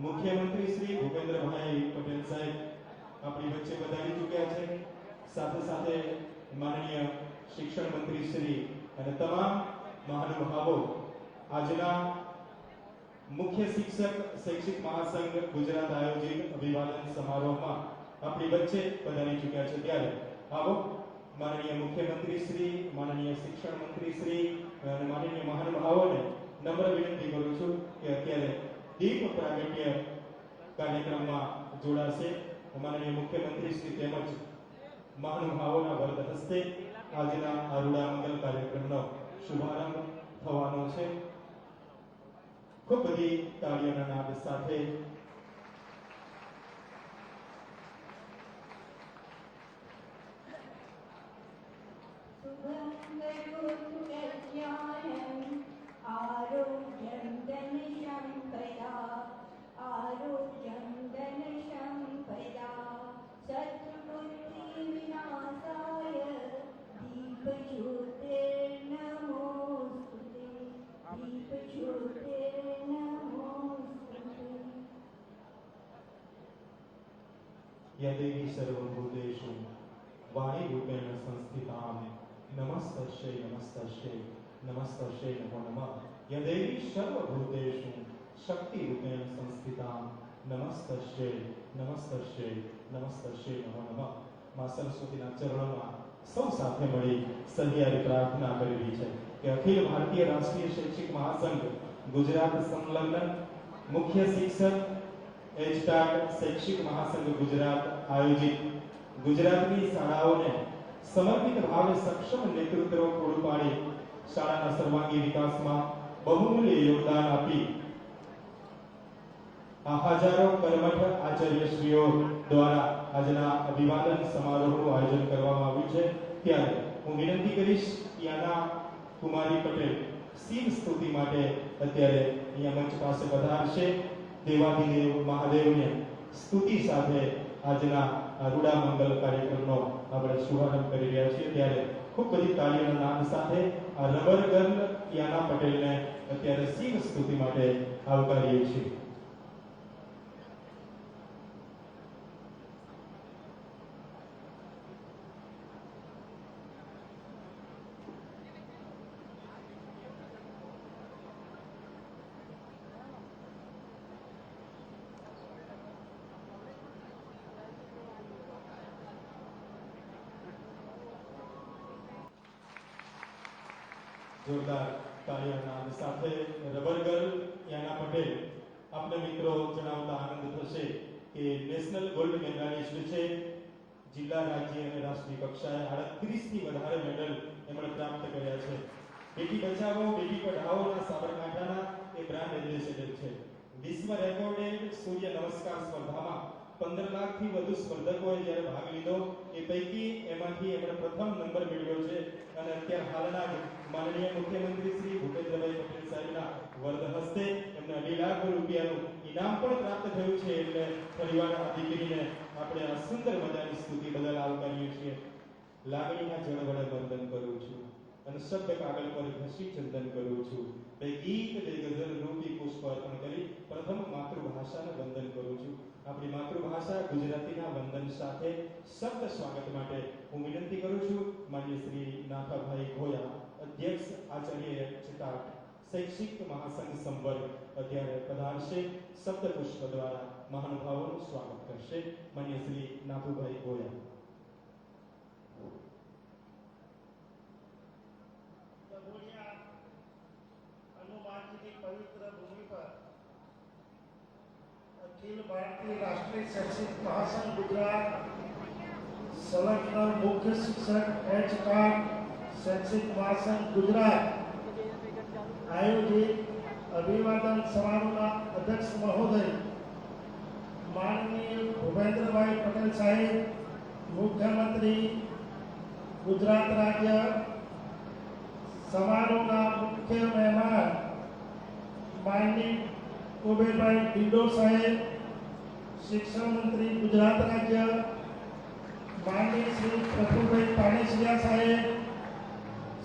મુખ્યમંત્રી શ્રી ભૂપેન્દ્રભાઈ પટેલ સાહેબ આપણી વચ્ચે વધારી ચૂક્યા છે। સાથે સાથે માનનીય શિક્ષણ મંત્રી શ્રી અને તમામ મહાનુભાવો આજના મુખ્ય શિક્ષક શૈક્ષિક મહાસંઘ ગુજરાત આયોજિત અભિવાદન સમારોહમાં આપણી વચ્ચે વધારી ચૂક્યા છે। ત્યારે આવો માનનીય મુખ્યમંત્રી શ્રી, માનનીય શિક્ષણ મંત્રી શ્રી અને માનનીય મહાનુભાવોને નમ્ર વિનંતી કરું છું કે અત્યારે દીપ પ્રાગટ્ય કાર્યક્રમમાં જોડાશે। માનનીય મુખ્યમંત્રી શ્રી તેમજ મહાનુભાવોના વરદ હસ્તે આજના આરૂડા મંગલ કાર્યક્રમનો શુભારંભ થવાનો છે। ખૂબ બધી તાળીઓના નાદ સાથે आरोग्यं धनसंपदा आरोग्यं धनसंपदा शत्रुबुद्धि विनाशाय दीपज्योतिर्नमोस्तुते दीपज्योतिर्नमोस्तुते। या देवी सर्वभूतेषु वाणीरूपेण संस्थितां नमस्तस्यै नमस्तस्यै नमस्तस्यै नमो नमः। या देवी सर्वभूतेषु शक्तिरूपेण संस्थितां नमस्तस्यै नमस्तस्यै नमस्तस्यै नमो नमः। मां सरस्वतीના ચરણોમાં સૌ સાથે મળી સહિયારી પ્રાર્થના કરવી છે કે અખિલ ભારતીય રાષ્ટ્રીય શૈક્ષિક મહાસંઘ ગુજરાત સંલગ્ન મુખ્ય શિક્ષક શૈક્ષિક મહાસંઘ ગુજરાત આયોજિત ગુજરાતની શાળાઓને સમર્પિત ભાવે સક્ષમ નેતૃત્વ પૂરું પાડી શાળાના સર્વાંગી વિકાસમાં બહુમૂલ્ય યોગદાન આપી હજારો કર્મઠ આચાર્યશ્રીઓ દ્વારા આજના અભિવાદન સમારોહનું આયોજન કરવામાં આવ્યું છે। ત્યારે હું વિનંતી કરીશ યાના કુમારી પટેલ શિવ સ્તુતિ માટે અત્યારે અહીંયા મંચ પાસે પધારશે। દેવાધિદેવ મહાદેવને સ્તુતિ સાથે આજના આરૂડા મંગલ કાર્યક્રમનો આપણે શુભારંભ કરી રહ્યા છીએ। ત્યારે ખૂબ બધી તાળીઓના નાદ સાથે આ રબર ગર્લ યાના પટેલને અત્યારે શિવ સ્તુતિ માટે આવકારીએ છીએ। જોરદાર તાળીઓના નાદ સાથે રબર ગર્લ યાના પટેલ આપને મિત્રો જણાવતા આનંદ થશે કે નેશનલ ગોલ્ડ મેડાલિસ્ટ છે। જિલ્લા રાજ્ય અને રાષ્ટ્રીય કક્ષાએ 38 થી વધારે મેડલ એમણે પ્રાપ્ત કર્યા છે। બેટી બચાવો બેટી પઢાઓના સાબરકાંઠાના એ બ્રાન્ડ એમ્બેસેડર છે। વિશ્વ રેકોર્ડે સૂર્ય નમસ્કાર સ્પર્ધામાં 15 લાખથી વધુ સ્પર્ધકોએ જ્યારે ભાગ લીધો એ પૈકી એમાંથી એમણે પ્રથમ નંબર મેળવ્યો છે અને અત્યારે હાલના જ માનનીય મુખ્યમંત્રી શ્રી ભૂપેન્દ્રભાઈ પટેલ સાહેબના વરદ હસ્તે એમને 2 લાખ રૂપિયાનું ઇનામ પણ પ્રાપ્ત થયું છે। એટલે ફરીવાર આ દીકરીને આપણે આ સુંદર મજાની સ્તુતિ બદલ આવકારીએ છીએ। લાગણીના જળ વડે વંદન કરું છું અને શબ્દ કાગળ પર ઘસી ચંદન કરું છું। બે ગીત બે ગઝલ રૂપી પુષ્પ અર્પણ કરી પ્રથમ માતૃભાષાને વંદન કરું છું। આપણી માતૃભાષા ગુજરાતીના વંદન સાથે શબ્દ સ્વાગત માટે હું વિનંતી કરું છું માનનીય શ્રી નાથાભાઈ ગોયા અધ્યક્ષ આચાર્ય ચટાટ શૈક્ષિક મહાસંઘ સંવર્ગ અત્યારે પધારશે। શબ્દ પુષ્પ દ્વારા મહાનુભાવોનું સ્વાગત કરશે માનનીય શ્રી નાથુભાઈ ગોયા। की पवित्र भूमि पर अखिल भारतीय राष्ट्रीय शैक्षिक महासंघ गुजरात संलग्न मुख्य शिक्षक शैक्षिक महासंघ गुजरात आयोजित अभिवादन समारोह अध्यक्ष महोदय माननीय भूपेन्द्रभाई पटेल साहेब मुख्यमंत्री गुजरात राज्य समारोह मुख्य मेहमान माननीय कुबेरभाई ડીડો साहेब शिक्षण मंत्री गुजरात राज्य माननीय श्री प्रफुल्लभाई पानेसिया साहेब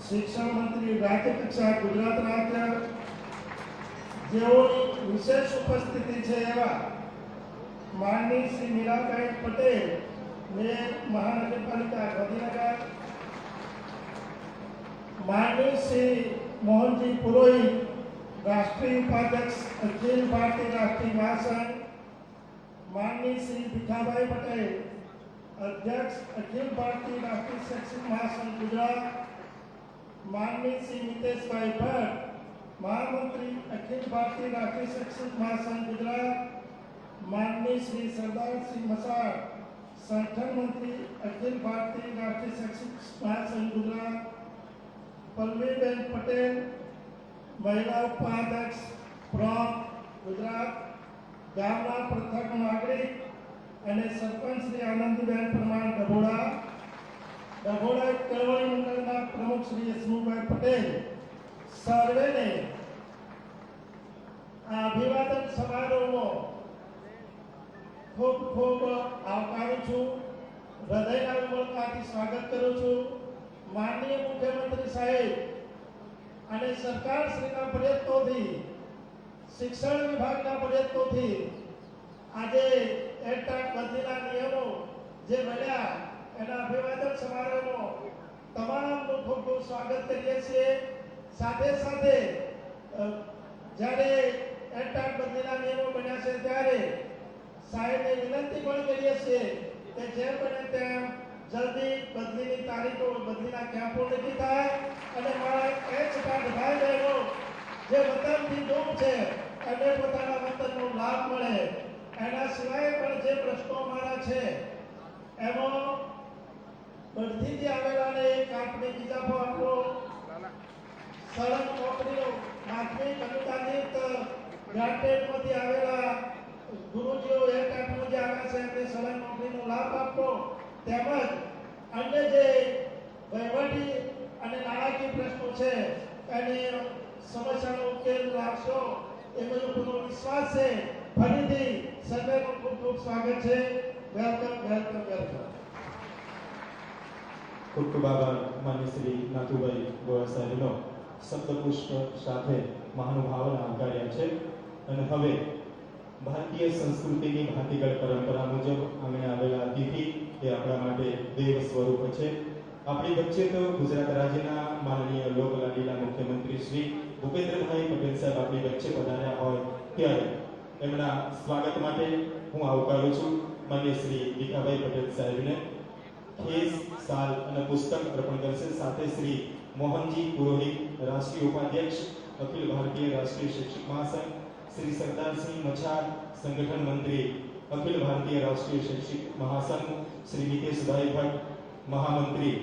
शिक्षण मंत्री राज्य कक्षा गुजरात राज्य જેઓની વિશેષ ઉપસ્થિતિ છે એવા માનનીય શ્રી મીરાબાઈ પટેલ, મેયર મહાનગરપાલિકા ગાંધીનગર, માનનીય શ્રી મોહનજી પુરોહિત, રાષ્ટ્રીય ઉપાધ્યક્ષ અખિલ ભારતીય રાષ્ટ્રીય મહાસંઘ, માનનીય શ્રી ભીખાભાઈ પટેલ, અધ્યક્ષ અખિલ ભારતીય રાષ્ટ્રીય શૈક્ષિક મહાસંઘ ગુજરાત, માનનીય શ્રી મિતેશભાઈ ભટ્ટ, મહામંત્રી અખિલ ભારતીય રાષ્ટ્રીય શૈક્ષિક મહાસંઘ ગુજરાત, માનનીય શ્રી સરદારસિંહ મસાડ, સંગઠન મંત્રી અખિલ ભારતીય રાષ્ટ્રીય શૈક્ષિક મહાસંઘ ગુજરાત, પલ્લવીબેન પટેલ, મહિલા ઉપાધ્યક્ષ ફ્રોમ ગુજરાત, ગામના પ્રથમ નાગરિક અને સરપંચ શ્રી આનંદીબેન પ્રમાણ ડભોડા, કેળવણી મંડળના પ્રમુખ શ્રી યશમુભાઈ પટેલ, સર્વેને આ અભિવાદન સમારોહમાં ખૂબ ખૂબ આવકારું છું, હૃદયના ઉમળકાથી સ્વાગત કરું છું. માનનીય મુખ્યમંત્રી સાહેબ અને સરકારશ્રીના પ્રયત્નોથી, શિક્ષણ વિભાગના પ્રયત્નોથી આજે એડટાટ બદલીના નિયમો જે બન્યા એના અભિવાદન સમારોહમાં તમામનું ખૂબ ખૂબ સ્વાગત કરીએ છીએ. સાથે સાથે જ્યારે એડટાટ બદલીના નિયમો બન્યા છે ત્યારે સાહેબને વિનંતી પણ કરીએ છીએ કે જેમ બને તેમ જલ્દી બદલીની તારીખો, બદલીના કેમ્પો નક્કી થાય અને મારા એડટાટ ભાઈ બહેનો જે વતનથી દૂર છે અને પોતાના વતનનો લાભ મળે. એના સિવાય પણ જે પ્રશ્નો મારા છે એમાં બઢતીથી આવેલાને એક આપણે બીજા પર આપણો સળંગ નોકરીઓ માધ્યમિક અનુદાનિત ગ્રાન્ટેડમાંથી આવેલા ગુરુજીઓ એડટાટમાં જે આવ્યા છે એમને સળંગ નોકરીનો લાભ આપવો, તેમજ અન્ય જે વહીવટી અને નાણાકીય પ્રશ્નો છે એની સમસ્યાનો ઉકેલ લાવશો એ બધો પૂરો વિશ્વાસ છે. ફરીથી સર્વેનું ખૂબ ખૂબ સ્વાગત છે. Welcome welcome welcome. ખૂબ ખૂબ આભાર માન્ય શ્રી નાથુભાઈ ગોળા સાહેબનો શબ્દપુષ્પ સાથે મહાનુભાવોને આવકાર્યા છે. અને હવે ભારતીય સંસ્કૃતિની ભાતીગળ પરંપરા મુજબ આંગણે આવેલા અતિથિ એ આપણા માટે દેવ સ્વરૂપ છે. આપણી વચ્ચે તો ગુજરાત રાજ્યના માનનીય લોકલાડીલા મુખ્યમંત્રી શ્રી ભૂપેન્દ્રભાઈ પટેલ સાહેબ આપણી વચ્ચે પધાર્યા હોય ત્યારે એમના સ્વાગત માટે હું આવકારું છું માન્ય શ્રી ભીખાભાઈ પટેલ સાહેબને. ખેસ, સાલ અને પુસ્તક અર્પણ કરશે. સાથે શ્રી મોહનજી પુરોહિત, રાષ્ટ્રીય ઉપાધ્યક્ષ અખિલ ભારતીય રાષ્ટ્રીય શૈક્ષિક મહાસંઘ, શ્રી સરદારસિંહ મછાર, સંગઠન મંત્રી અખિલ ભારતીય રાષ્ટ્રીય શૈક્ષિક મહાસંઘ, શ્રી મિતેશભાઈ ભટ્ટ, મહામંત્રી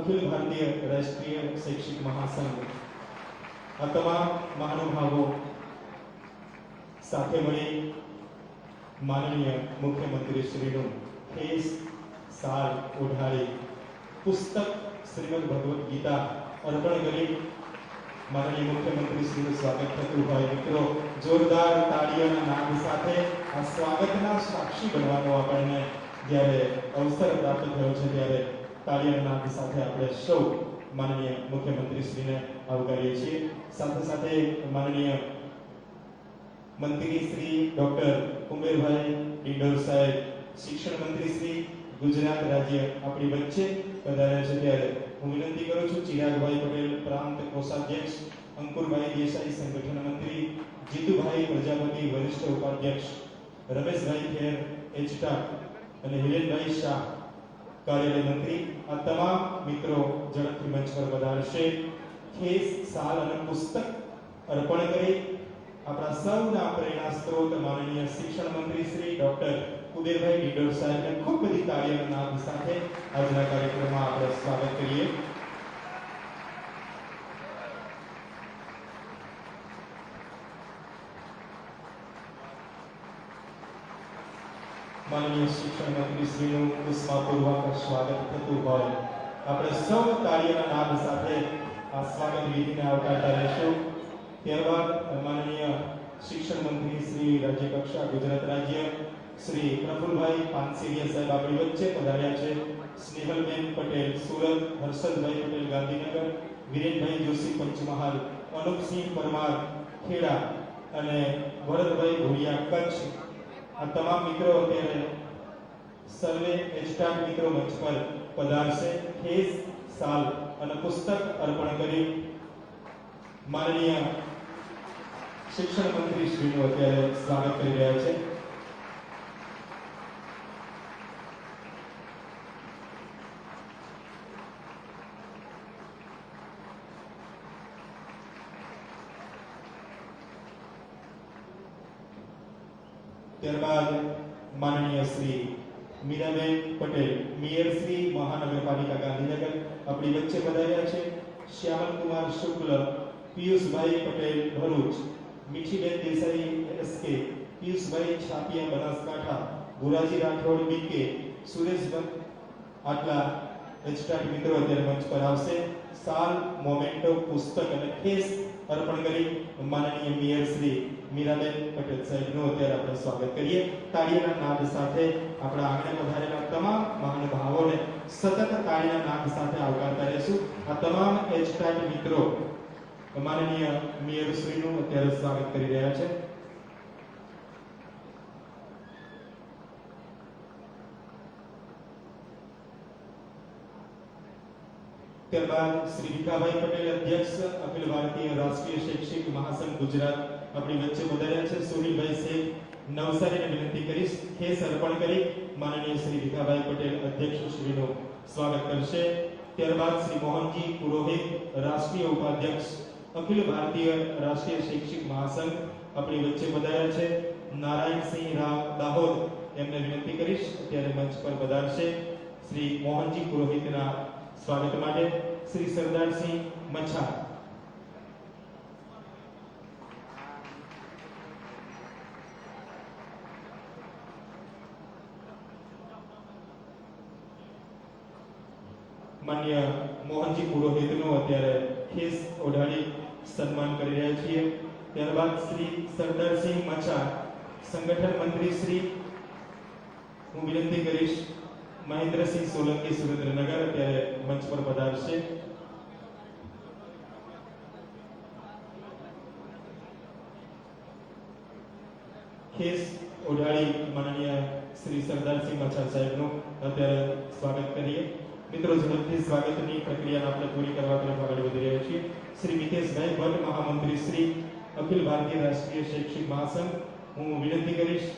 અખિલ ભારતીય રાષ્ટ્રીય શૈક્ષિક મહાસંઘ. આ તમામ મહાનુભાવો સાથે મળી માનનીય મુખ્યમંત્રી શ્રીનું ખેસ, સાલ ઓઢાડી પુસ્તક શ્રીમદ ભગવદ્ ગીતા અર્પણ કરી માનનીય મુખ્યમંત્રી શ્રીનું સ્વાગત થતું હોય. મિત્રો, જોરદાર તાળીઓના નાદ સાથે આ સ્વાગતના સાક્ષી બનવાનો આપણને જ્યારે અવસર પ્રાપ્ત થયો છે ત્યારે તાળીઓના નાદ સાથે આપણે સૌ માનનીય મુખ્યમંત્રી શ્રીને આવકારીએ છીએ. સાથે સાથે માનનીય મંત્રી શ્રી ડોક્ટર કુંબેરભાઈ ડિંડોર સાહેબ, શિક્ષણ મંત્રી શ્રી ગુજરાત રાજ્ય આપણી વચ્ચે પધાર્યા છે ત્યારે હું વિનંતી કરું છું ચિરાગભાઈ પટેલ, પ્રાંત કોષાધ્યક્ષ, અંકુરભાઈ દેસાઈ, સંગઠન મંત્રી, જીતુભાઈ પ્રજાપતિ, વરિષ્ઠ ઉપાધ્યક્ષ, રમેશભાઈ ખેર, એચટાટ અને હિરેનભાઈ શાહ, કાર્યાલય મંત્રી, આ તમામ મિત્રો ઝડપથી મંચ પર પધારશે. ખેસ, સાલ અને પુસ્તક અર્પણ કરી આપણા સૌના પ્રેરણા સ્ત્રોત માનનીય શિક્ષણ મંત્રી શ્રી ડોક્ટર કુબેરભાઈ ડિંડોર સાહેબને ખૂબ બધી તાળીઓના નાદ સાથે આજના કાર્યક્રમમાં આપણે સ્વાગત કરીએ. માનનીય શિક્ષણ મંત્રી શ્રીનું ઉષ્માપૂર્વક સ્વાગત થતું હોય આપણે સૌ તાળીઓના નાદ સાથે આ સ્વાગત વિધિને આવકારતા રહેશું. ત્યારબાદ માનનીય શિક્ષણ મંત્રી શ્રી રાજ્ય કક્ષા ગુજરાત રાજ્ય શ્રી પ્રફુલભાઈ પાનસેરિયા સાહેબ આપણી વચ્ચે પધાર્યા છે. સ્નેહલબેન પટેલ સુરત, હર્ષદભાઈ પટેલ ગાંધીનગર, વિરેનભાઈ જોશી પંચમહાલ, અનુપસિંહ પરમાર ખેડા અને ભરતભાઈ ભુરિયા કચ્છ, આ તમામ મિત્રો અત્યારે સર્વે એચટાટ મિત્રો મંચ પર પધારશે. ખેસ, સાલ અને પુસ્તક અર્પણ કરી માનનીય શિક્ષણ મંત્રી શ્રીનું અત્યારે સ્વાગત કરી રહ્યા છે. ત્યારબાદ માનનીય શ્રી મીરાબેન પટેલ, મેયર શ્રી મહાનગરપાલિકા ગાંધીનગર આપણી વચ્ચે પધાર્યા છે. શ્યામલ કુમાર શુક્લ, પિયુષભાઈ પટેલ ભરૂચ, મીઠીબેન દેસાઈ એસકે, પિયુષભાઈ છાપિયા બનાસકાંઠા, ગુરાજી રાઠોડ બીકે, સુરેશભાઈ, આટલા એચટાટ મિત્રો અત્યારે મંચ પર આવશે. સાલ, મોમેન્ટો, પુસ્તક અને ખેસ અર્પણ કરી માનનીય મેયર શ્રી મીરાબેન પટેલ સાહેબનું અત્યારે આપણે સ્વાગત કરીએ. તાળીના નાદ સાથે આપણા આંગણે પધારેલા તમામ મહાનુભાવોને સતત તાળીના નાદ સાથે આવકારતા રહેશું. આ તમામ એચટાટ મિત્રો માનનીય મેયર શ્રીનું અત્યારે સ્વાગત કરી રહ્યા છે. ત્યારબાદ શ્રી ભીખાભાઈ પટેલ, અધ્યક્ષ અખિલ ભારતીય રાષ્ટ્રીય શૈક્ષિક મહાસંઘ ગુજરાત આપણી વચ્ચે પધાર્યા છે. સુનિલભાઈ શેખ નવસારીને વિનંતી કરીશ ખેસ અર્પણ કરી માનનીય શ્રી ભીખાભાઈ પટેલ અધ્યક્ષ શ્રીનું સ્વાગત કરશે. ત્યારબાદ શ્રી મોહનજી પુરોહિત, રાષ્ટ્રીય ઉપાધ્યક્ષ અખિલ ભારતીય રાષ્ટ્રીય શૈક્ષિક મહાસંઘ આપણી વચ્ચે પધાર્યા છે. નારાયણસિંહ રાવ દાહોદ, એમને વિનંતી કરીશ અત્યારે મંચ પર પધારશે. શ્રી મોહનજી પુરોહિતના સ્વાગત માટે શ્રી સરદારસિંહ મચ્છા, માન્ય મોહનજી પુરોહિતનું અત્યારે ખેસ ઓઢાડી સન્માન કરી રહ્યા છીએ. ત્યારબાદ શ્રી સરદારસિંહ મચ્છા, સંગઠન મંત્રી શ્રી, હું વિનંતી કરીશ મહેન્દ્રસિંહ સોલંકી, સુરેન્દ્રનગર અત્યારે મંચ પર પધારશે. ખેસ ઓઢાડી માનનીય શ્રી સરદારસિંહ મચ્છા સાહેબનું અત્યારે સ્વાગત કરીએ. મિત્રો, ઝડપથી સ્વાગતની પ્રક્રિયાને આપણે પૂરી કરવા તરફ આગળ વધી રહ્યા છીએ. શ્રી મિતેશભાઈ ભટ્ટ, મહામંત્રી શ્રી, અખિલ ભારતીય રાષ્ટ્રીય શૈક્ષિક મહાસંઘ, હું વિનંતી કરીશ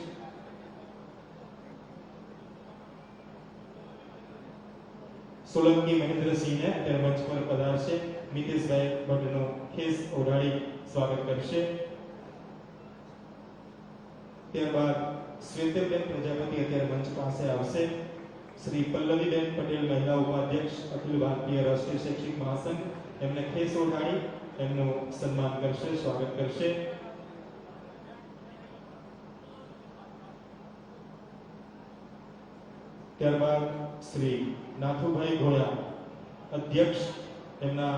સોલંકી મહેન્દ્રસિંહને અત્યારે મંચ પર પધારશે. મિતેશભાઈ ભટ્ટનું ખેસ ઓઢાડી સ્વાગત કરશે. ત્યારબાદ શ્વેતબેન પ્રજાપતિ અત્યારે મંચ પાસે આવશે. શ્રી પલ્લવીબેન પટેલ, મહિલા ઉપાધ્યક્ષ અખિલ ભારતીય રાષ્ટ્રીય શૈક્ષિક મહાસંઘ, એમને ખેસ ઓઢાડી એમનું સન્માન કરશે, સ્વાગત કરશે. ત્યારબાદ શ્રી નાથુભાઈ ઘોડા, અધ્યક્ષ, એમના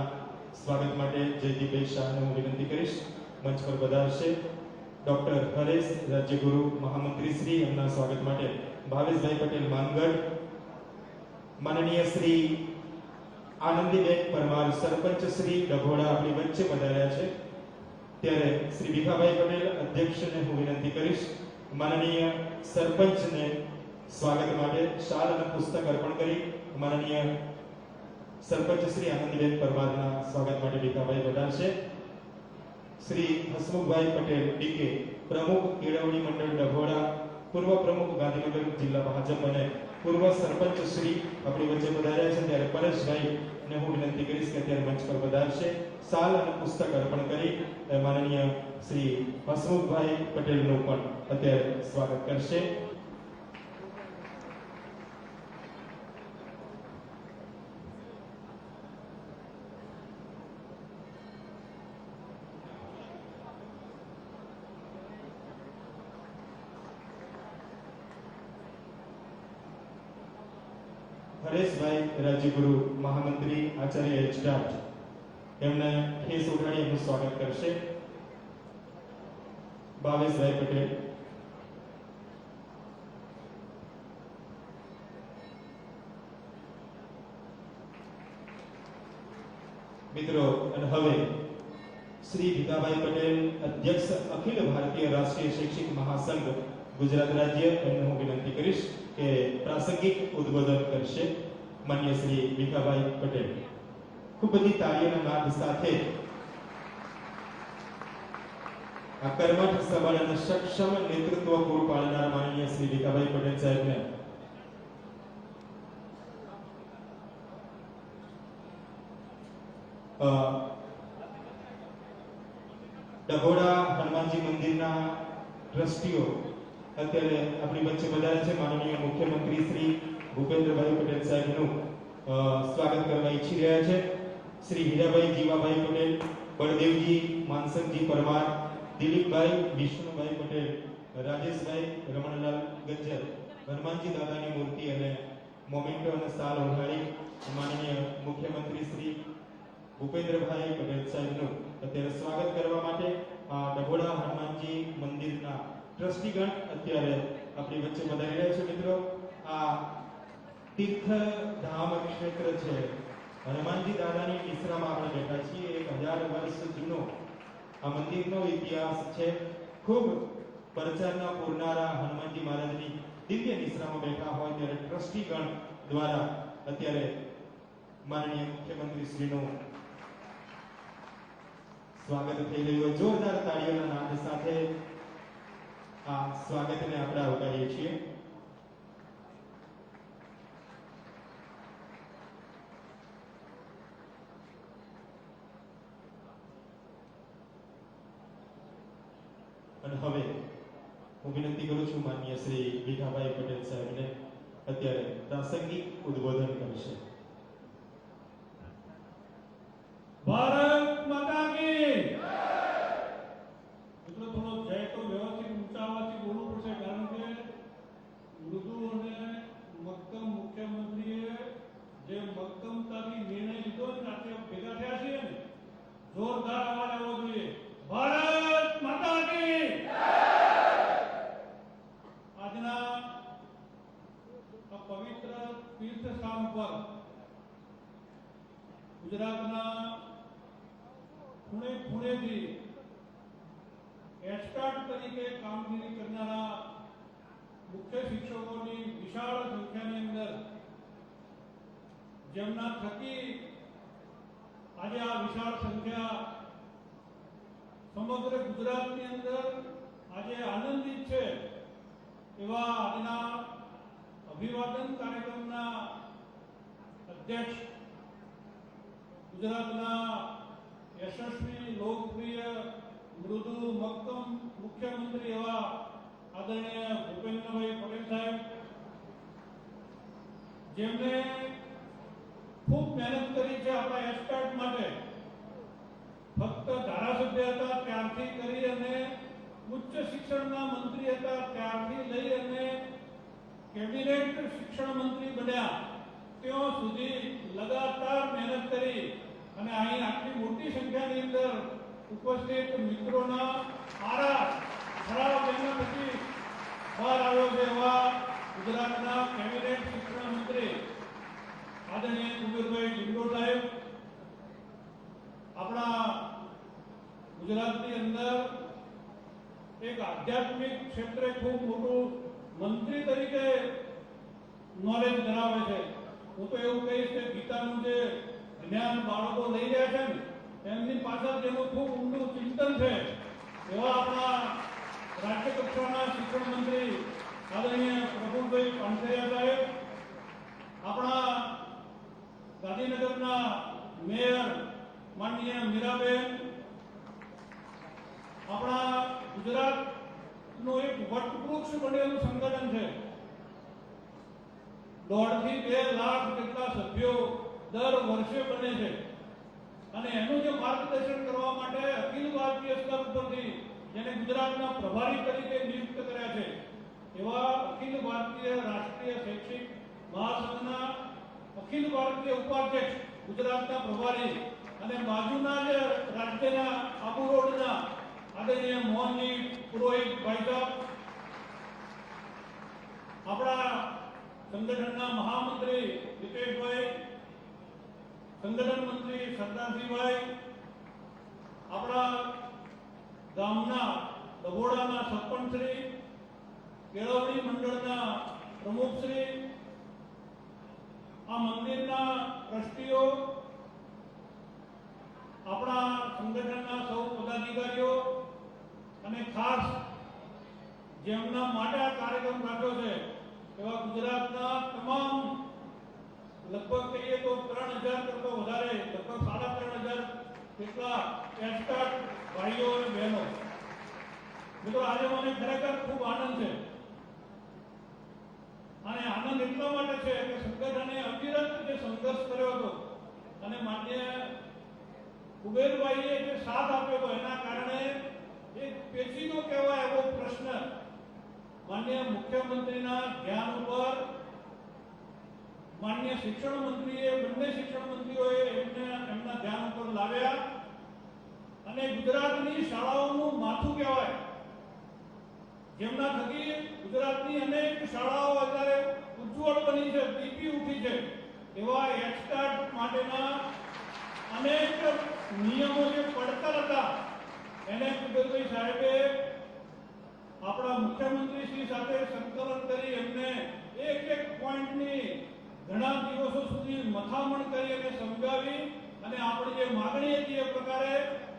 સ્વાગત માટે જયદીપભાઈ શાહને હું વિનંતી કરીશ મંચ પર પધારશે. ડોક્ટર હરેશ રાજ્યગુરુ, મહામંત્રી શ્રી, એમના સ્વાગત માટે ભાવેશભાઈ પટેલ, માનગઢ. માનનીય શ્રી આનંદીબેન પરમાર, સરપંચ શ્રી, ડભોડા આપણી વચ્ચે પધાર્યા છે. ત્યારે શ્રી ભીખાભાઈ પટેલ અધ્યક્ષને હું વિનંતી કરીશ માનનીય સરપંચને સ્વાગત માટે શાલ અને પુસ્તક અર્પણ કરી માનનીય સરપંચ શ્રી આનંદીબેન પરમારના સ્વાગત માટે ભીખાભાઈ પધારશે. શ્રી હસમુખભાઈ પટેલ ડીકે, પ્રમુખ કેળવણી મંડળ ડભોડા, પૂર્વ પ્રમુખ ગાંધીનગર જિલ્લા ભાજપ અને પૂર્વ સરપંચ શ્રી આપણી વચ્ચે પધાર્યા છે. ત્યારે પરેશભાઈ ને હું વિનંતી કરીશ કે અત્યારે મંચ પર પધારશે. શાલ અને પુસ્તક અર્પણ કરી માનનીય શ્રી હસમુખભાઈ પટેલનું પણ અત્યારે સ્વાગત કરશે. હરેશભાઈ રાજ્યગુરુ, મહામંત્રી આચાર્ય એચટાટ, એમને ખેસ ઉઠાડી એમનું સ્વાગત કરશે. ભાવેશભાઈ પટેલ, મિત્રો, અને હવે શ્રી ભીખાભાઈ પટેલ, અધ્યક્ષ અખિલ ભારતીય રાષ્ટ્રીય શૈક્ષિક મહાસંઘ ગુજરાત રાજ્ય, એમને હું વિનંતી કરીશ કે પ્રાસંગિક ઉદ્બોધન કરશે. માન્ય શ્રી ભીખાભાઈ પટેલ. ખૂબ બધી તાળીઓના નાદ સાથે આ કર્મઠ સબળ અને સક્ષમ નેતૃત્વ પૂરું પાડનાર માનનીય શ્રી ભીખાભાઈ પટેલ સાહેબને ડભોડા હનુમાનજી મંદિરના ટ્રસ્ટીઓ અત્યારે આપણી વચ્ચે પધાર્યા છે. માનનીય મુખ્યમંત્રી શ્રી ભૂપેન્દ્રભાઈ પટેલ સાહેબનું સ્વાગત કરવા ઈચ્છી રહ્યા છે. શ્રી હીરાભાઈ જીવાભાઈ પટેલ, બળદેવજી માનસંગજી પરમાર, દિલીપભાઈ વિષ્ણુભાઈ પટેલ, રાજેશભાઈ રમણલાલ ગજ્જર હનુમાનજી દાદાની મૂર્તિ અને મોમેન્ટો અને સાલ ઓઢાડી માનનીય મુખ્યમંત્રી શ્રી ભૂપેન્દ્રભાઈ પટેલ સાહેબનું અત્યારે સ્વાગત કરવા માટે આ ડભોડા હનુમાનજી મંદિરના ટ્રસ્ટીગણ અત્યારે આપણી વચ્ચે પધારી રહ્યા છે. મિત્રો, આ તીર્થધામ ક્ષેત્ર છે. હનુમાનજી દાદાની નિશ્રામાં આપણે બેઠા છીએ. 1000 વર્ષ જૂનો આ મંદિરનો ઇતિહાસ છે. ખૂબ પ્રચારના પૂરનારા હનુમાનજી મહારાજની દિવ્ય નિશ્રામાં બેઠા હોય ત્યારે ટ્રસ્ટીગણ દ્વારા અત્યારે માનનીય મુખ્યમંત્રી શ્રીનું સ્વાગત થઈ રહ્યું. જોરદાર તાળીઓના નાદ સાથે આ સ્વાગતને આપણે આવકારીએ છીએ. અને હવે હું વિનંતી કરું છું માનનીય શ્રી ભીખાભાઈ પટેલ સાહેબને અત્યારે પ્રાસંગિક ઉદ્બોધન કરશે. ભારત માતા કી મિત્રો, થોડો જય તો વ્યવસ્થિત ઊંચા અવાજથી બોલવું પડશે, કારણ કે મૃદુ અને મક્કમ મુખ્યમંત્રીએ જે મક્કમતાથી નિર્ણય લીધો ને આપણે ભેગા થયા છીએ ને, જોરદાર અવાજ આવવો જોઈએ. ભારત માતા કી આજના આ પવિત્ર તીર્થ સ્થાન પર ગુજરાતના ખૂણે ખૂણેથી એસ્ટાર્ટ તરીકે કામગીરી કરનારા મુખ્ય શિક્ષકોની વિશાળ સંખ્યાની અંદર, જેમના થકી આજે આ વિશાળ સંખ્યા સમગ્ર ગુજરાતની અંદર આજે આનંદિત છે, એવા આજના અભિવાદન કાર્યક્રમના અધ્યક્ષ, ગુજરાતના યશસ્વી, લોકપ્રિય, મૃદુ, મક્કમ મુખ્યમંત્રી એવા આદરણીય ભૂપેન્દ્રભાઈ પટેલ સાહેબ, જેમને ખૂબ મહેનત કરી છે આપણા એસ્ટાર્ટ માટે. ફક્ત ધારાસભ્ય હતા ત્યારથી કરી અને ઉચ્ચ શિક્ષણના મંત્રી હતા ત્યારથી લઈ અને કેબિનેટ શિક્ષણ મંત્રી બન્યા ત્યાં સુધી લગાતાર મહેનત કરી અને અહીં આટલી મોટી સંખ્યાની અંદર ઉપસ્થિત મિત્રોના આરા ખરાબ મહેનત પછી બહાર આવ્યો છે એવા ગુજરાતના કેબિનેટ શિક્ષણ મંત્રી આદરણીય કુબેરભાઈ ડિંડોર સાહેબ, આપણા ગુજરાતની અંદર એક આધ્યાત્મિક ક્ષેત્રે ખૂબ મોટું મંત્રી તરીકે નોલેજ ધરાવે છે. હું તો એવું કહીશ કે ગીતાનું જે જ્ઞાન બાળકો લઈ રહ્યા છે ને, એમની પાછળ જેનું ખૂબ ઊંડું ચિંતન છે એવા આપણા રાજ્ય કક્ષાના શિક્ષણ મંત્રી આદરણીય પ્રફુલભાઈ પાનસરિયા સાહેબ, આપણા ગાંધીનગરના મેયર માનનીય મીરાબેન, આપણા ગુજરાતનું એક વટવૃક્ષ બનેલું સંગઠન છે. 1.5 થી 2 લાખ જેટલા સભ્યો દર વર્ષે બને છે અને એનું જે માર્ગદર્શન કરવા માટે અખિલ ભારતીય સ્તર પરથી જેને ગુજરાતના પ્રભારી તરીકે નિયુક્ત કર્યા છે એવા અખિલ ભારતીય રાષ્ટ્રીય શૈક્ષિક મહાસંઘના અખિલ ભારતીય ઉપાધ્યક્ષ ગુજરાતના પ્રભારી અને બાજુના જ રાજ્યના આબુ રોડના આદરણીય મોહનજી પુરોહિત ભાઈ સાહેબ, આપણા સંગઠનના મહામંત્રી દીપેશભાઈ, સંગઠન મંત્રી સરદારસિંહભાઈ, આપણા ગામના ડભોડાના સરપંચશ્રી, કેળવણી મંડળના પ્રમુખશ્રી, આ મંદિરના ટ્રસ્ટીઓ, આપણા સંગઠનના સૌ પદાધિકારીઓ અને ખાસ જેમના માટે આ કાર્યક્રમ રાખ્યો છે એવા ગુજરાતના તમામ લગભગ કહીએ તો 3000 કરતો વધારે, લગભગ 3500 જેટલા એસ્ટાટ ભાઈઓ અને બહેનો. મિત્રો, આજે મને ખરેખર ખૂબ આનંદ છે. અને આનંદ એટલા માટે છે કે સંગઠને અવિરત જે સંઘર્ષ કર્યો હતો અને માન્ય કુબેરભાઈએ જે સાથ આપ્યો હતો એના કારણે એક પેચીદો કહેવાય એવો પ્રશ્ન માન્ય મુખ્યમંત્રીના ધ્યાન ઉપર માન્ય શિક્ષણ મંત્રીએ, બંને શિક્ષણ મંત્રીઓએ એમના ધ્યાન ઉપર લાવ્યા અને ગુજરાતની શાળાઓનું માથું કહેવાય, જેમના થકી ગુજરાતની અનેક શાળાઓ અત્યારે ઉજ્જવળ બની છે, દીપી ઉઠી છે, એવા એક્સટાર્ટ માટેના અનેક નિયમો જે પડતર હતા એને કુબેરભાઈ સાહેબે આપણા મુખ્યમંત્રી શ્રી સાથે સંકલન કરી એમને એક પોઈન્ટની ઘણા દિવસો સુધી મથામણ કરી અને સમજાવી અને આપણી જે માગણી હતી એ પ્રકારે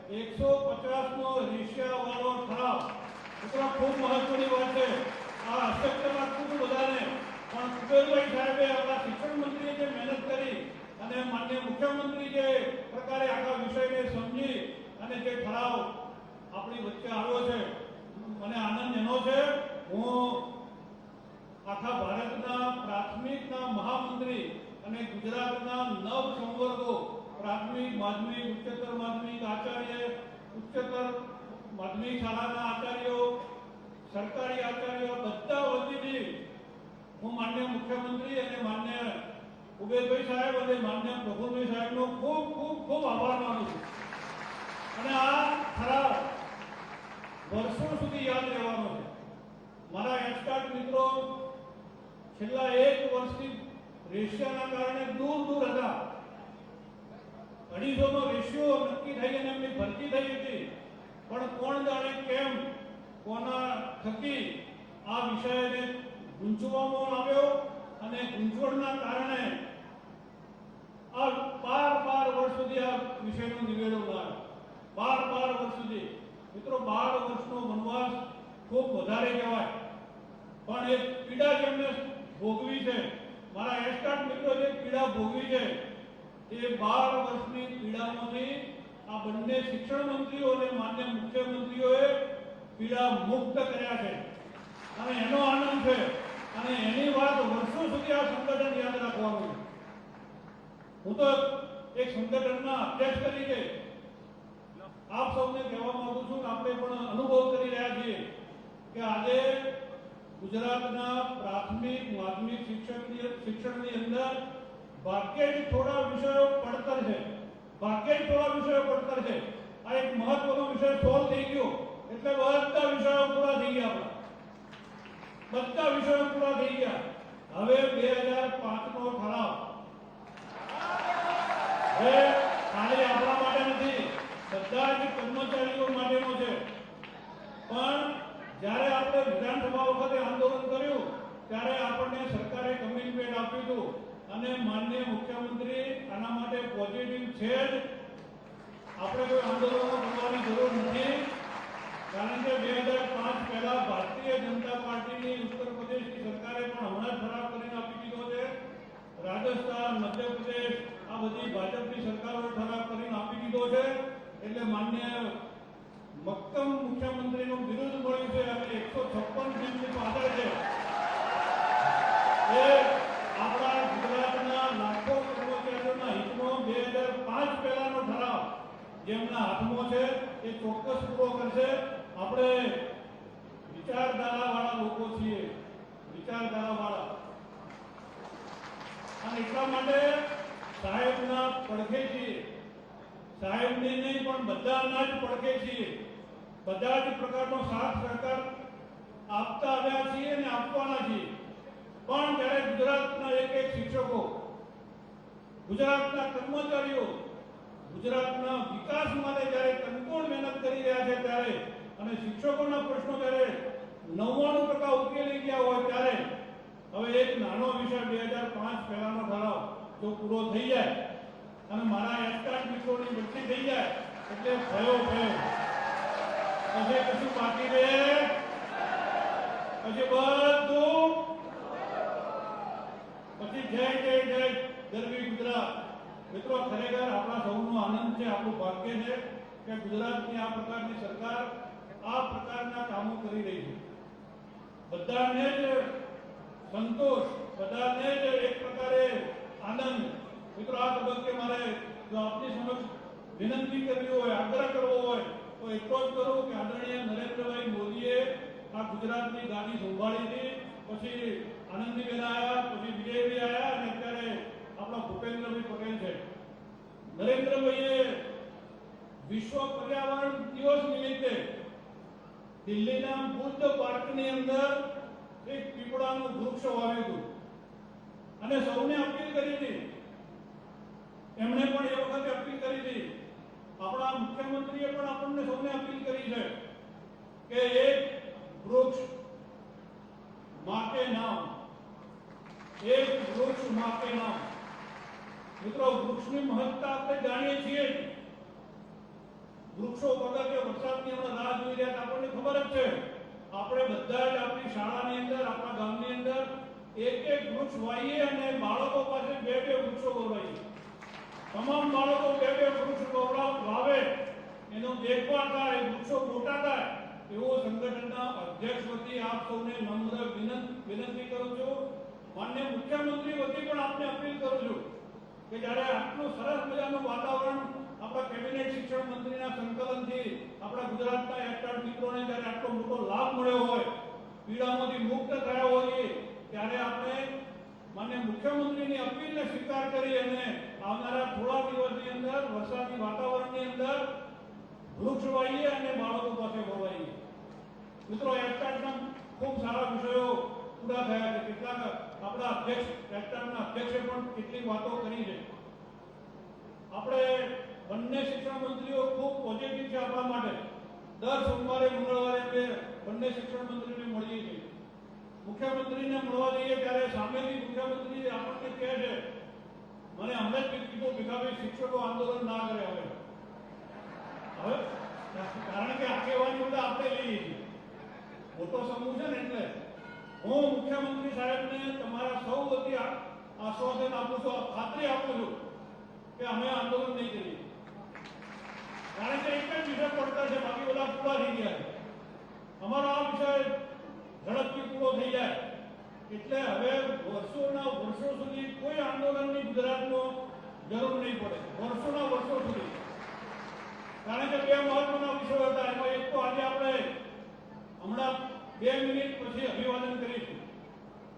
150નો રેશિયા વાળો ઠરાવ. મિત્રો, ખૂબ મહત્વની વાત છે. આ અશક્યતા ખૂબ બધાને, પણ કુબેરભાઈ સાહેબે આપણા શિક્ષણ મંત્રીએ જે મહેનત કરી અને માન્ય મુખ્યમંત્રી જે પ્રકારે આખા વિષયને સમજી અને જે ઠરાવ આપણી વચ્ચે આવ્યો છે, મને આનંદ એનો છે. હું આખા ભારતના પ્રાથમિકના મહામંત્રી અને ગુજરાતના 9 સંવર્ગો, પ્રાથમિક, માધ્યમિક, ઉચ્ચતર માધ્યમિક આચાર્ય, ઉચ્ચતર માધ્યમિક શાળાના આચાર્યો, સરકારી આચાર્યો, બધા વતીથી હું માન્ય મુખ્યમંત્રી અને માન્ય કુબેરભાઈ સાહેબ અને માન્ય પ્રફુલભાઈ સાહેબનો ખૂબ ખૂબ ખૂબ આભાર માનું છું. અને આ ઠરાવ વર્ષો સુધી યાદ રહેવાનો છે. મારા એક્સપર્ટ મિત્રો છેલ્લા 1 વર્ષથી રેશિયાના કારણે દૂર દૂર હતા. 250નો રેશિયો નક્કી થઈ અને એમની ભરતી થઈ હતી, પણ કોણ જાણે કેમ કોના થકી આ વિષયને ગૂંચવવામાં આવ્યો અને ગૂંચવણના કારણે આ 12 વર્ષ સુધી આ વિષયનો નિવેડો લાવ્યો. 12 વર્ષ સુધી. મિત્રો, 12 વર્ષનો વનવાસ ખૂબ વધારે કહેવાય, પણ એ પીડા જેમને ભોગવી છે, મારા એસ્ટાર્ટ મિત્રો જે પીડા ભોગવી છે, એ 12 વર્ષની પીડામાંથી આ બંને શિક્ષણ મંત્રીઓ અને માન્ય મુખ્યમંત્રીઓએ પીડા મુક્ત કર્યા છે અને એનો આનંદ છે. અને એની વાત વર્ષો સુધી આ સંગઠન યાદ રાખવાનું છે. હું તો એક સંગઠનના અધ્યક્ષ તરીકે આપ સૌને કહેવા માંગુ છું કે આપણે પણ અનુભવ કરી રહ્યા છીએ કે આજે ગુજરાતના પ્રાથમિક, માધ્યમિક શિક્ષણની અંદર ભાગ્યે જ થોડા વિષયો પડતર છે. ભાગ્યે જ થોડા વિષયો પડતર છે. આ એક મહત્વનો વિષય સોલ્વ થઈ ગયો એટલે બધા વિષયો પૂરા થઈ ગયા. બધા વિષયો પૂરા થઈ ગયા. હવે 2005નો ઠરાવ એ ખાલી આપણા માટે નથી, બધા જ કર્મચારીઓ માટેનો છે. પણ જ્યારે આપણે વિધાનસભા વખતે આંદોલન કર્યું ત્યારે આપણને સરકારે કમિટમેન્ટ આપ્યું હતું અને માનનીય મુખ્યમંત્રી આના માટે પોઝિટિવ છે જ. આપણે કોઈ આંદોલનો કરવાની જરૂર નથી, કારણ કે 2005 પહેલા ભારતીય જનતા પાર્ટીની ઉત્તર પ્રદેશની સરકારે પણ હમણાં ઠરાવ કરીને આપી દીધો છે. રાજસ્થાન, મધ્યપ્રદેશ આ બધી ભાજપની સરકારોએ ઠરાવ કરીને આપી દીધો છે. એટલે માન્ય મક્કમ મુખ્યમંત્રીનું બિરુદ મળ્યું છે અને 156 સીટની પાછળ છે. એ આપણા ગુજરાતના લાખો કર્મચારીઓના હિતમાં 2005 પહેલાનો ઠરાવ જેમના હાથમાં છે એ ચોક્કસ પૂરો કરશે. આપણે વિચારધારાવાળા લોકો છીએ, વિચારધારાવાળા, અને એટલા માટે સાહેબના પડખે છીએ. સાહેબની નહીં પણ બધાના જ પડખે છીએ. બધા જ પ્રકારનો સાથ સહકાર આપતા આવ્યા છીએ અને આપવાના છીએ. પણ જ્યારે ગુજરાતના એક શિક્ષકો, ગુજરાતના કર્મચારીઓ ગુજરાતના વિકાસ માટે જ્યારે કંકોણ મહેનત કરી રહ્યા છે ત્યારે અને શિક્ષકોના પ્રશ્નો જ્યારે 99% ઉકેલી ગયા હોય ત્યારે હવે એક નાનો વિષય 2005 પહેલાનો ઠરાવ જો પૂરો થઈ જાય અને મારા એસ્ટાટ મિત્રોની બદલી થઈ જાય એટલે ભયો પછી કશું બાકી રહે પછી બધું પછી જય જય જય ગરવી ગુજરાત. મિત્રો ખરેખર આપણા સૌનો આનંદ છે, આપણું ભાગ્ય છે કે ગુજરાતની આ પ્રકારની સરકાર આ પ્રકારના કામો કરી રહી છે. બધાને જ સંતોષ, બધાને જ એક પ્રકારે આનંદ. મિત્રો આ તબક્કે મારે જો આપની સમક્ષ વિનંતી કરવી હોય, આગ્રહ કરવો હોય તો એટલો જ કરું કે આદરણીય નરેન્દ્રભાઈ મોદીએ આ ગુજરાતની ગાદી સંભાળી હતી, પછી આનંદીબેન આવ્યા, પછી વિજયભાઈ આવ્યા અને અત્યારે આપણા ભૂપેન્દ્રભાઈ પટેલ છે. નરેન્દ્રભાઈએ વિશ્વ પર્યાવરણ દિવસ નિમિત્તે દિલ્હીના બુદ્ધ પાર્કની અંદર એક પીપળાનું વૃક્ષ વાવ્યું હતું અને સૌને અપીલ કરી હતી. એમણે પણ એ વખતે અપીલ કરી હતી, આપણા મુખ્યમંત્રીએ પણ આપણને સૌને અપીલ કરી છે કે એક વૃક્ષ માં કે નામ, એક વૃક્ષ માં કે નામ. મિત્રો વૃક્ષની મહત્તા આપણે જાણીએ છીએ. વૃક્ષો વગર કે વરસાદની હમણાં રાહ જોઈ રહ્યા આપણને ખબર જ છે. આપણે બધા જ આપણી શાળાની અંદર, આપણા ગામની અંદર એક એક વૃક્ષ વાવીએ અને બાળકો પાસે બે બે વૃક્ષો વવાવીએ. તમામ બાળકો બે બે વૃક્ષ વાવે, એનો દેખભાળ થાય, વૃક્ષો મોટા થાય એવો સંગઠનના અધ્યક્ષ વતી આપ સૌને નમ્ર વિનંતી કરું છું. માનનીય મુખ્યમંત્રી વતી પણ આપને અપીલ કરું છું કે જ્યારે આટલું સરસ મજાનું વાતાવરણ આપણા કેબિનેટ શિક્ષણ મંત્રીના સંકલનથી આપણા ગુજરાતના એસ્ટાટ મિત્રોને જ્યારે આટલો મોટો લાભ મળ્યો હોય, પીડામાંથી મુક્ત થયા હોઈએ, ત્યારે આપણે માનનીય મુખ્યમંત્રીની અપીલને સ્વીકાર કરી અને આવનારા થોડા દિવસની અંદર વરસાદી વાતાવરણની અંદર વૃક્ષ વાવીએ અને બાળકો પાસે વવાઈએ. મિત્રો એસ્ટાટના ખૂબ સારા વિષયો પૂરા થયા છે. કેટલાક આપણા અધ્યક્ષ, એસ્ટાટના અધ્યક્ષે પણ કેટલીક વાતો કરી છે. આપણે બંને શિક્ષણ મંત્રીઓ ખૂબ પોઝિટિવ છે આપણા માટે. દર સોમવારે મંગળવારે અમે બંને શિક્ષણ મંત્રીને મળીએ છીએ. મુખ્યમંત્રીને મળવા જઈએ ત્યારે સામેથી મુખ્યમંત્રી આપણને કહે છે, મને હમણાં જ કીધું ભીખાભાઈ શિક્ષકો આંદોલન ના કરે હવે કારણ કે આગેવાની બધા આપણે લઈએ છીએ, મોટો સમૂહ છે ને. એટલે હું મુખ્યમંત્રી સાહેબને તમારા સૌ વતી આશ્વાસન આપું છું, ખાતરી આપું છું કે અમે આંદોલન નહીં કરીએ. કારણ કે એક જ વિષય પડતા છે, બાકી બધા પૂરા થઈ ગયા છે. અમારો આ વિષય ઝડપથી પૂરો થઈ જાય એટલે હવે વર્ષો સુધી કોઈ આંદોલનની ગુજરાતમાં જરૂર નહીં પડે, વર્ષો સુધી. કારણ કે બે મહત્વના વિષયો હતા. એમાં એક તો આજે આપણે હમણાં 2 મિનિટ પછી અભિવાદન કરીશું.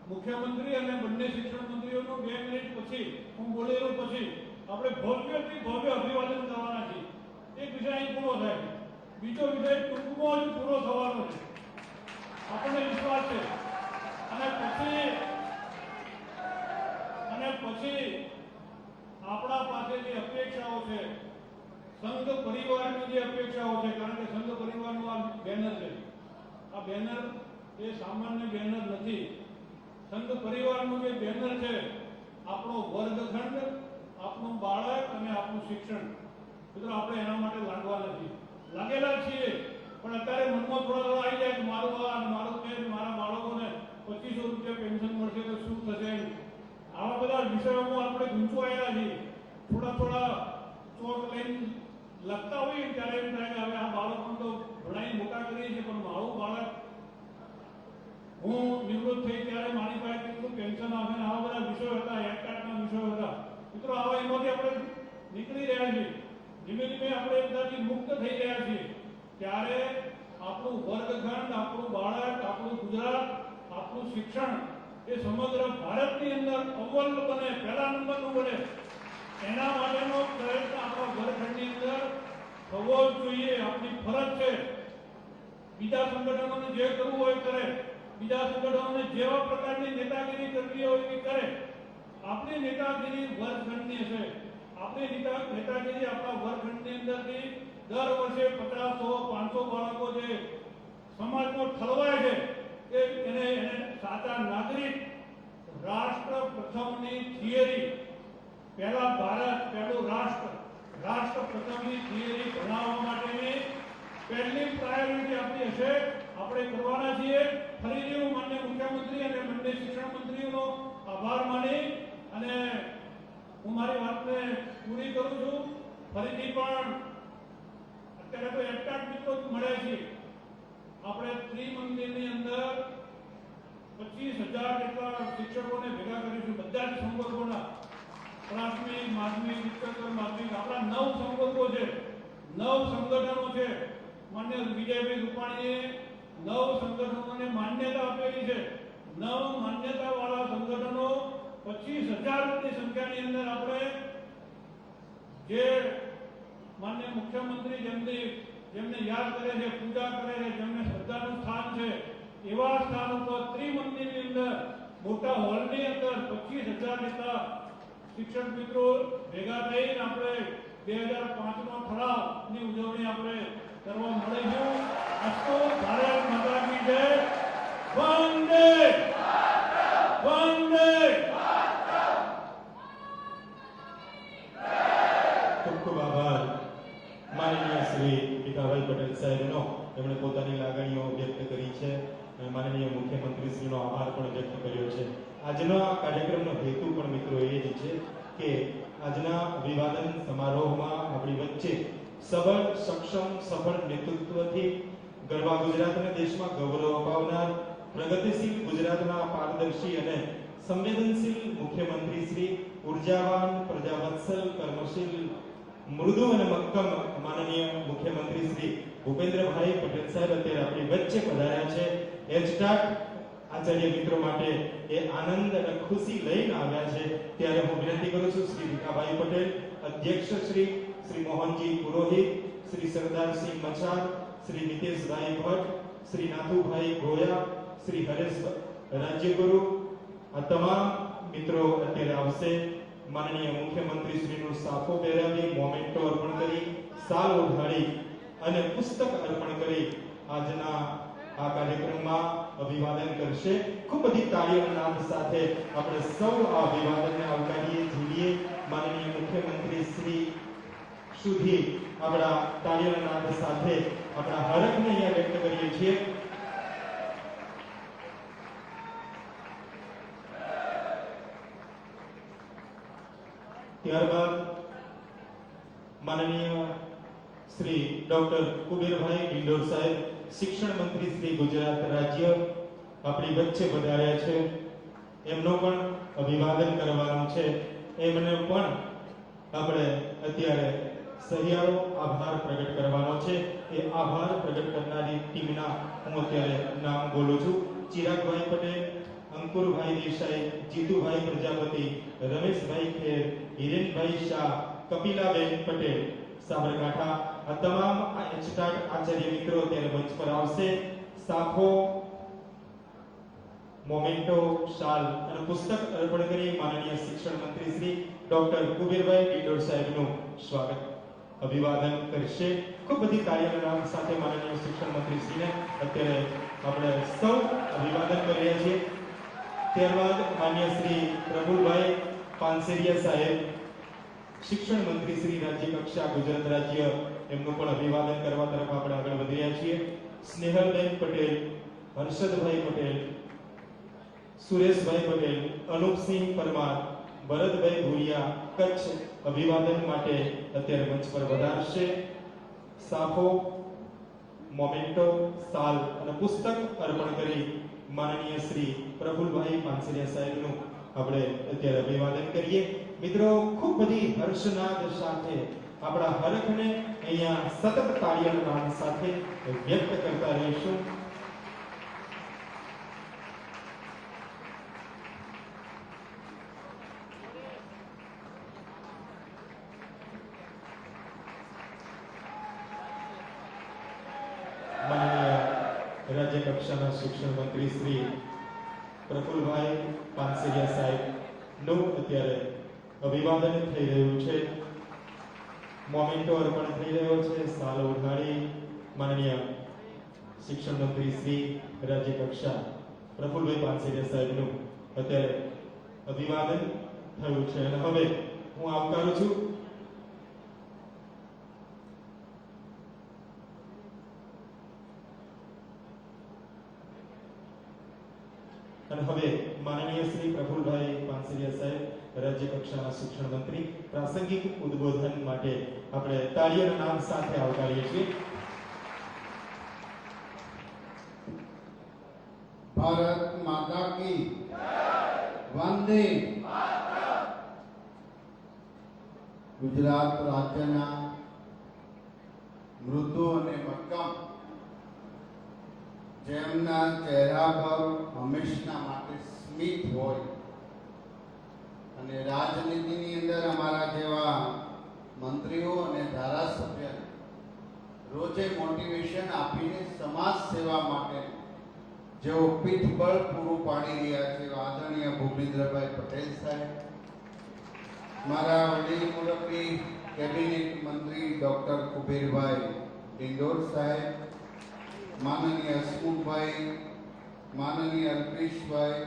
મુખ્યમંત્રી અને બંને શિક્ષણ મંત્રીઓનું 2 મિનિટ પછી હું બોલેલું પછી આપણે ભવ્યથી ભવ્ય અભિવાદન કરવાના છીએ. એક વિષય અહીં પૂરો થાય. બીજો વિષય ટૂંકમાં જ પૂરો થવાનો છે, આપણને વિશ્વાસ છે. અને પછી આપણા પાસે જે અપેક્ષાઓ છે, સંઘ પરિવારની જે અપેક્ષાઓ છે, કારણ કે સંઘ પરિવારનું આ બેનર છે. આ બેનર એ સામાન્ય બેનર નથી. સંઘ પરિવારનું જે બેનર છે, આપણો વર્ગખંડ, આપણું બાળક અને આપણું શિક્ષણ. મિત્રો આપણે એના માટે લાગેલા છીએ, પણ અત્યારે મનમાં થોડા આવી જાય કે મારું મારા બાળકોને 2500 રૂપિયા પેન્શન મળશે તો શું થશે. આવા બધા વિષયોમાં આપણે ગૂંચવાયેલા છીએ. થોડા ચોક લઈને લખતા હોઈએ ત્યારે એમ થાય કે હવે આ બાળકોને તો ભણાઈ મોટા કરીએ છીએ, પણ મારું બાળક, હું નિવૃત્ત થઈ ત્યારે મારી પાસે કેટલું પેન્શન આવે ને આવા બધા વિષયો હતા, એસ્ટાટના વિષયો હતા. મિત્રો આવા એમાંથી આપણે નીકળી રહ્યા છીએ. ધીમે ધીમે આપણે બધાથી મુક્ત થઈ રહ્યા છીએ. ત્યારે આપણું વર્ગખંડ, આપણું બાળક, આપણું ગુજરાત, આપણું શિક્ષણ એ સમગ્ર ભારતની અંદર અવ્વલ બને, પહેલા નંબરનું બને, એના માટેનો પ્રયત્ન આપણા વર્ગખંડની અંદર થવો જ જોઈએ. આપણી ફરજ છે. બીજા સંગઠનોને જે કરવું હોય કરે, બીજા સંગઠનોને જેવા પ્રકારની નેતાગીરી કરવી હોય એ કરે. આપણી નેતાગીરી વર્ગખંડની છે. આપણી નેતાગીરી આપણા વર્ગખંડની અંદરથી દર વર્ષે 50, 100, 500 બાળકો જે સમાજમાં ઠલવાય છે એને સાચા નાગરિક રાષ્ટ્ર પ્રથમની થિયરી, પહેલા ભારત પહેલું રાષ્ટ્ર પ્રથમની થિયરી ભણાવવા માટેની પહેલી પ્રાયોરિટી આપણી હશે, આપણે કરવાના છીએ. ફરીથી હું માનનીય મુખ્યમંત્રી અને બંને શિક્ષણ મંત્રીઓનો આભાર માની અને હું મારી વાતને પૂરી કરું છું. ફરીથી પણ અત્યારે તો એટલા જ મિત્રો જ મળે છે. આપણે ત્રિમંદિરની અંદર 25,000 જેટલા શિક્ષકોને ભેગા કરીશું, બધા જ સંવર્ગોના, પ્રાથમિક, માધ્યમિક, ઉચ્ચતર માધ્યમિક. આપણા 9 સંવર્ગો છે, 9 સંગઠનો છે. માન્ય વિજયભાઈ રૂપાણીએ 9 સંગઠનોને માન્યતા આપેલી છે. 9 માન્યતા વાળા સંગઠનો 25,000ની સંખ્યાની અંદર આપણે જે માન્ય મુખ્યમંત્રી જેમને યાદ કરે છે, પૂજા કરે છે, જેમને શ્રદ્ધાનું સ્થાન છે, એવા સ્થાન ઉપર ત્રિમંદિરની અંદર મોટા હોલની અંદર 25,000 જેટલા શિક્ષક મિત્રો ભેગા થઈને આપણે 2005નો ઠરાવની ઉજવણી આપણે કરવા મળીશું. અસ્તુ ભારત માતા કી જય. વંદે વંદે. ખૂબ ખૂબ આભાર માનનીય શ્રી ભીખાભાઈ પટેલ સાહેબનો. એમણે પોતાની લાગણીઓ વ્યક્ત કરી છે અને માનનીય મુખ્યમંત્રી શ્રીનો આભાર પણ વ્યક્ત કર્યો છે. આજનો આ કાર્યક્રમનો હેતુ પણ મિત્રો એ જ છે કે આજના અભિવાદન સમારોહમાં આપણી વચ્ચે સબળ, સક્ષમ, સફળ નેતૃત્વથી ગરવા ગુજરાતના દેશમાં ગૌરવ અપાવનાર પ્રગતિશીલ ગુજરાતના પારદર્શી અને સંવેદનશીલ મુખ્યમંત્રી શ્રી, ઉર્જાવાન, પ્રજાવત્સલ, કર્મશીલ, મૃદુ અને મક્કમ માનનીય મુખ્યમંત્રી શ્રી ભૂપેન્દ્રભાઈ પટેલ સાહેબ અત્યારે આપણી વચ્ચે પધાર્યા છે. એચટાટ આચાર્ય મિત્રો માટે એ આનંદ અને ખુશી લઈને આવ્યા છે. ત્યારે હું વિનંતી કરું છું શ્રી ભીખાભાઈ પટેલ, અધ્યક્ષ શ્રી મોહનજી પુરોહિત, શ્રી સરદારસિંહ મચાર, શ્રી નીતેશભાઈ ભટ્ટ, શ્રી નાથુભાઈ ગોયા, શ્રી હરેશ રાજ્યગુરુ, આ તમામ મિત્રો અત્યારે આવશે. માનનીય મુખ્યમંત્રી શ્રીનું સાફો પહેરાવી, મોમેન્ટો અર્પણ કરી, સાલ ઓઢાડી અને પુસ્તક અર્પણ કરી આજના આ કાર્યક્રમમાં અભિવાદન કરશે. ખૂબ બધી તાળીઓના નાદ સાથે આપણે સૌ આ અભિવાદનને આવકારીએ, ઝીલીએ. માનનીય મુખ્યમંત્રી શ્રી સુધી આપણા તાળીઓના નાદ સાથે આપણા હરખને અહીંયા વ્યક્ત કરીએ છીએ. ત્યારબાદ માનનીય શ્રી ડોક્ટર કુબેરભાઈ ડિંડોર સાહેબ, શિક્ષણ મંત્રી શ્રી ગુજરાત રાજ્ય આપણી વચ્ચે પધાર્યા છે. એમનો પણ અભિવાદન કરવાનું છે. એમને પણ આપણે અત્યારે સહિયારો આભાર પ્રગટ કરવાનો છે. એ આભાર પ્રગટ કરનારી ટીમના હું અત્યારે નામ બોલું છું. ચિરાગભાઈ પટેલ, અંકુરભાઈ દેસાઈ, જીતુભાઈ પ્રજાપતિ, રમેશભાઈ ખેર, હિરેનભાઈ શાહ, કપિલાબેન પટેલ સાબરકાંઠા. આ તમામ એચટાટ આચાર્ય મિત્રો ત્યારે મંચ પર આવશે. સાફો, મોમેન્ટો, શાલ અને પુસ્તક અર્પણ કરી માનનીય શિક્ષણ મંત્રી શ્રી ડોક્ટર કુબેરભાઈ ડિંડોર સાહેબનું સ્વાગત, અભિવાદન કરશે. ખૂબ બધી કાર્યક્રમ સાથે માનનીય શિક્ષણ મંત્રી શ્રીને અત્યારે આપણે સૌ અભિવાદન કરી રહ્યા છીએ. ત્યારબાદ માન્ય શ્રી પ્રફુલભાઈ પાનસેરિયા સાહેબ, શિક્ષણ મંત્રી શ્રી રાજ્ય કક્ષા ગુજરાત રાજ્ય, એમનું પણ અભિવાદન કરવા તરફ આપણે આગળ વધી રહ્યા છીએ. સ્નેહલબેન પટેલ, હર્ષદભાઈ પટેલ, સુરેશભાઈ પટેલ, અનુપસિંહ પરમાર, ભરતભાઈ ભુરિયા કચ્છ અભિવાદન માટે અત્યારે મંચ પર વધારશે. સાફો, મોમેન્ટો, સાલ અને પુસ્તક અર્પણ કરી માનનીય શ્રી પ્રફુલભાઈ પાનસેરિયા સાહેબનું આપણે અત્યારે અભિવાદન કરીએ. મિત્રો, ખૂબ બધી હર્ષનાદ સાથે આપણા હરખને અહીંયા સતત તાળીઓના નાદ સાથે વ્યક્ત કરતા રહીશું. રાજ્ય કક્ષાના શિક્ષણ મંત્રી શ્રી પ્રફુલભાઈ પાનસેરિયા સાહેબ નું અત્યારે અભિવાદન થઈ રહ્યું છે. મોમેન્ટો અર્પણ થઈ રહ્યો છે. સાલ ઉઘાડી માનનીય શિક્ષણ મંત્રી શ્રી રાજ્ય કક્ષા પ્રફુલભાઈ પાનસેરિયા સાહેબનું અત્યારે અભિવાદન થયું છે અને હવે હું આવકારું છું અને હવે માનનીય શ્રી પ્રફુલભાઈ પાનસેરિયા સાહેબ રાજ્ય કક્ષાના શિક્ષણ મંત્રી પ્રાસંગિક ઉદ્બોધન માટે આપણે તાળીઓના નામ સાથે આવકારીએ છીએ. ભારત માતા કી વંદે. ગુજરાત રાજ્યના મૃદુ અને મક્કમ, જેમના ચહેરા પર હંમેશા માટે સ્મિત હોય અને રાજનીતિની અંદર અમારા જેવા મંત્રીઓ અને ધારાસભ્ય રોજે મોટિવેશન આપીને સમાજ સેવા માટે જેઓ પીઠબળ પૂરું પાડી રહ્યા છે આદરણીય ભૂપેન્દ્રભાઈ પટેલ સાહેબ, મારા વડીલ મુરબ્બી કેબિનેટ મંત્રી ડોક્ટર કુબેરભાઈ ડિંડોર સાહેબ, માનનીય હસમુખભાઈ, માનનીય અલ્પેશભાઈ,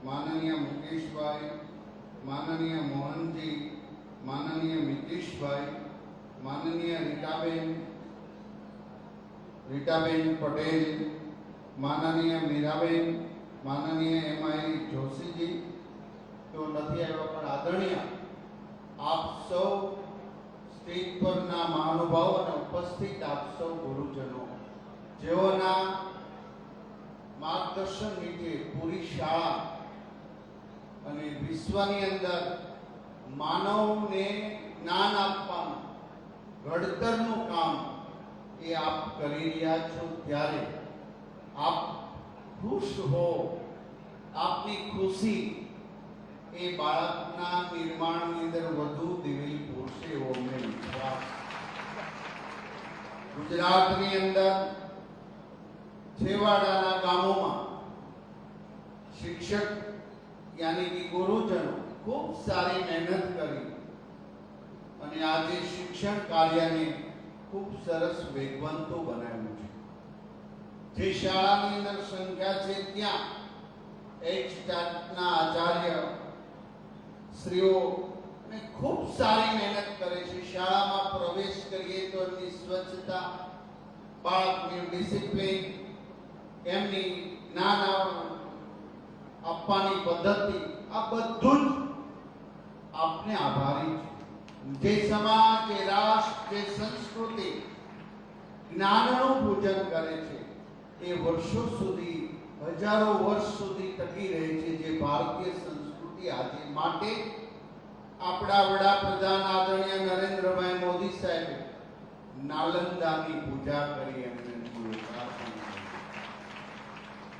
માનનીય મુકેશભાઈ, માનનીય મોહનજી, માનનીય મિતેશભાઈ, માનનીય રીટાબેન પટેલ, માનનીય મીરાબેન, માનનીય એમઆઈ જોશીજી, તો નથી આવ્યા પણ આદરણીય આપ સૌ સ્ટેજ પરના મહાનુભાવો અને ઉપસ્થિત આપ સૌ ગુરુજનો, જેઓના માર્ગદર્શન નીચે પૂરી શાળા અને વિશ્વની અંદર માનવને જ્ઞાન આપવાનું ઘડતરનું કામ એ આપ કરી રહ્યા છો, ત્યારે આપ ખુશ હો. આપની ખુશી એ બાળકના નિર્માણની અંદર વધુ દિવેલ પૂરશે એવો અમને વિશ્વાસ. ગુજરાતની અંદર છેવાડાના ગામોમાં શિક્ષક યાની કે ગુરુજનો ખૂબ સારી મહેનત કરી અને આજે શિક્ષણ કાર્યને ખૂબ સરસ વેગવંતો બનાવ્યું છે. જે શાળાની અંદર સંખ્યા છે ત્યાં એક સ્ટાફના આચાર્ય શ્રીઓ ને ખૂબ સારી મહેનત કરે છે. શાળામાં પ્રવેશ કરીએ તો એમની સ્વચ્છતા, બાળકની ડિસિપ્લિન, એમની જ્ઞાન આપવાની પદ્ધતિ, આ બધું જ આપને આભારી છે. જે સમાજ, જે રાષ્ટ્ર, જે સંસ્કૃતિ જ્ઞાનનું પૂજન કરે છે એ વર્ષો સુધી, હજારો વર્ષ સુધી ટકી રહે છે. જે ભારતીય સંસ્કૃતિ આજે માટે આપણા વડાપ્રધાન આદરણીય નરેન્દ્રભાઈ મોદી સાહેબે નાલંદાની પૂજા કરી એમને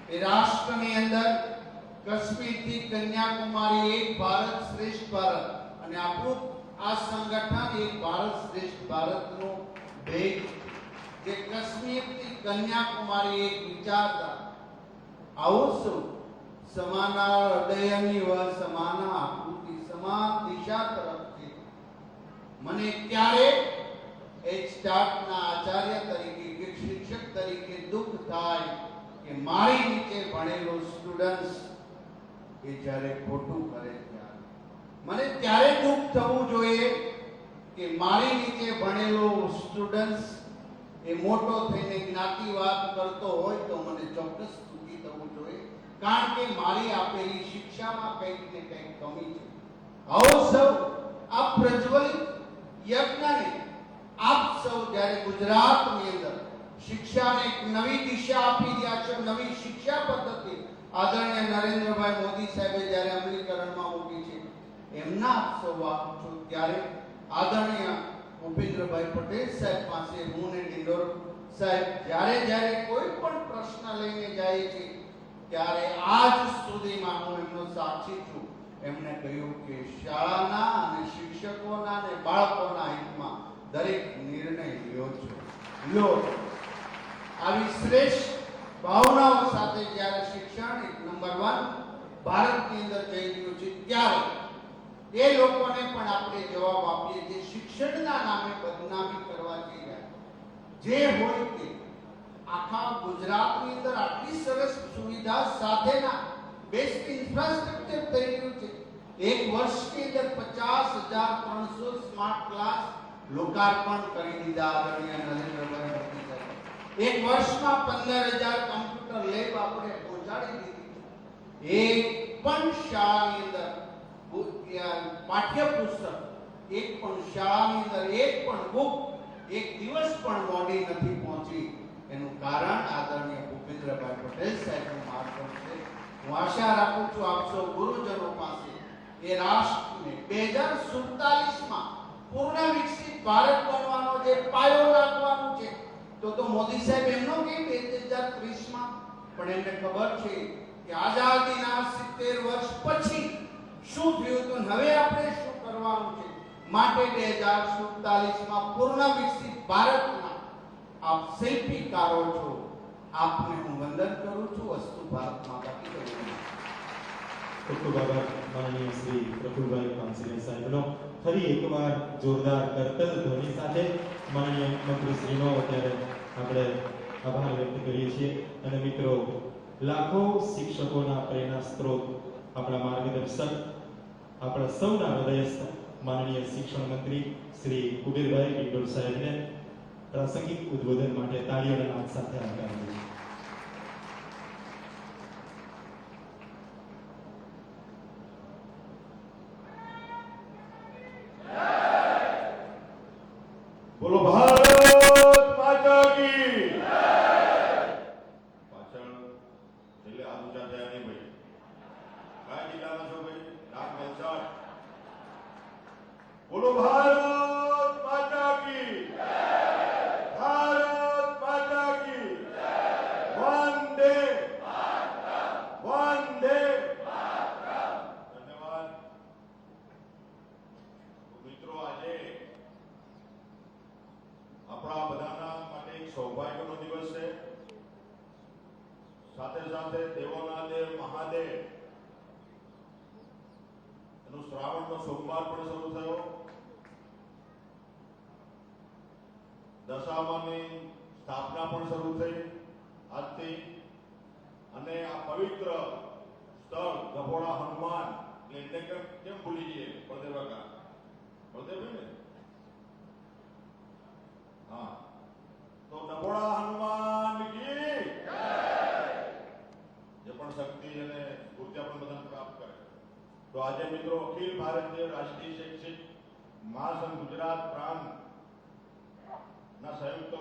એ રાષ્ટ્રની અંદર કાશ્મીરથી કન્યાકુમારી એક ભારત શ્રેષ્ઠ ભારત, અને આપણું આ સંગઠન એક ભારત શ્રેષ્ઠ ભારતનો ભેગ, જે કાશ્મીરથી કન્યાકુમારી એક વિચારતા આવો સૌ સમાના હૃદયની વ સમાના આકૃતિ સમાન દિશા તરફથી મને ક્યારે એક સ્ટાફના આચાર્ય તરીકે કે શિક્ષક તરીકે દુઃખ થાય કે મારી નીચે ભણેલો સ્ટુડન્ટ્સ એ જ્યારે ખોટું કરે ત્યારે મને ત્યારે દુઃખ થવું જોઈએ કે મારી નીચે ભણેલો સ્ટુડન્ટ્સ એ મોટો થઈને જ્ઞાતિવાદ કરતો હોય તો મને ચોક્કસ દુઃખી થવું જોઈએ, કારણ કે મારી આપેલી શિક્ષામાં કંઈક ને કંઈક કમી છે. આવો સૌ આ પ્રજ્વલિત યજ્ઞને આપ સૌ જ્યારે ગુજરાતની અંદર શિક્ષાને એક નવી દિશા આપી રહ્યા છો, નવી શિક્ષા પદ્ધતિ આદરણીય નરેન્દ્રભાઈ મોદી સાહેબે જ્યારે અમલીકરણમાં મૂકી છે, એમના આપ સૌ આપ છો, ત્યારે આદરણીય ભૂપેન્દ્રભાઈ પટેલ સાહેબ પાસે હું ને ડિંડોર સાહેબ જ્યારે કોઈ પણ પ્રશ્ન લઈને જાય છે ત્યારે આજ સુધીમાં હું એમનો સાક્ષી છું. એમણે કહ્યું કે શાળાના અને શિક્ષકોના અને બાળકોના હિતમાં દરેક નિર્ણય લો. આવી શ્રેષ્ઠ ભાવનાઓ સાથે જ્યારે શિક્ષણ એક નંબર 1 ભારતની અંદર જઈ રહ્યું છે, ત્યારે એ લોકોને પણ આપણે જવાબ આપીએ જે શિક્ષણના નામે બદનામી કરવા જઈ રહ્યા જે હોય તે આખા ગુજરાતની અંદર આટલી સરસ સુવિધા સાથેના બેસ્ટ ઇન્ફ્રાસ્ટ્રક્ચર થઈ રહ્યું છે એક વર્ષની અંદર 50,300 સ્માર્ટ ક્લાસ લોકાર્પણ કરી દીધા આદરણીય નરેન્દ્રભાઈ મોદી સાહેબ એક વર્ષમાં 15,000 કમ્પ્યુટર લેબ આપણે પહોંચાડી દીધી એક પણ શાળાની અંદર પાઠ્યપુસ્તક એક પણ શાળાની અંદર એક પણ બુક એક દિવસ પણ મોડી નથી પહોંચી એનું કારણ આદરણીય ભૂપેન્દ્રભાઈ પટેલ સાહેબનું માર્ગદર્શન છે હું આશા રાખું છું આપ સૌ ગુરુજનો પાસે એ રાષ્ટ્રને 2047 માં પૂર્ણ વિકસિત ભારત બનવાનો જે પાયો નાખવાનો છે તો મોદી સાહેબ એમનો કે 2030 માં પણ એમને ખબર છે કે આઝાદીના 70 વર્ષ પછી શું થયું તો હવે આપણે શું કરવાનું છે માટે 2047 માં પૂર્ણ વિકસિત ભારતના આપ શિલ્પીકારો છો આપને હું વંદન કરું છું અસ્તુ ભારત માતા કી જય ખૂબ ખૂબ આભાર માનનીય શ્રી પ્રફુલભાઈ કાંસિલિયા સાહેબનો ફરી એકવાર જોરદાર કરતલ ધ્વનિ સાથે માનનીય મંત્રીશ્રીનો અત્યારે આપણે આભાર વ્યક્ત કરીએ છીએ અને મિત્રો લાખો શિક્ષકોના પ્રેરણા સ્ત્રોત આપણા માર્ગદર્શક આપણા સૌના હૃદયસ્થ માનનીય શિક્ષણ મંત્રી શ્રી કુબેરભાઈ ડિંડોર સાહેબને પ્રાસંગિક ઉદ્બોધન માટે તાળીઓના નાદ સાથે આવકારીએ છીએ. બોલો ભારત માતા કી પાછળ છેલ્લે હાથ ઊંચા થયા નહીં ભાઈ કયા જિલ્લાના છો ભાઈ ડાંગ વલસાડ બોલો ભારત માતા કી ભારત માતા કી વંદે વંદે ધન્યવાદ મિત્રો આજે આપણા બધાના માટે એક સૌભાગ્યનો દિવસ છે સાથે સાથે દેવોના દેવ મહાદેવ એનો શ્રાવણનો સોમવાર પણ શરૂ થયો દશામાની સ્થાપના પણ શરૂ થઈ આજથી અને આ પવિત્ર સ્થળ ગભોડા હનુમાન એટલે કેમ ભૂલી જઈએ બળદેવ કાકા બળદેવભાઈ ને हाँ तो नबोड़ा हनुमान की જે પણ શક્તિ અને સ્ફૂર્તિ આપણે બધાને પ્રાપ્ત કરે તો આજે મિત્રો અખિલ ભારતીય રાષ્ટ્રીય શૈક્ષિક મહાસંઘ ગુજરાત પ્રાંત ના સંયુક્ત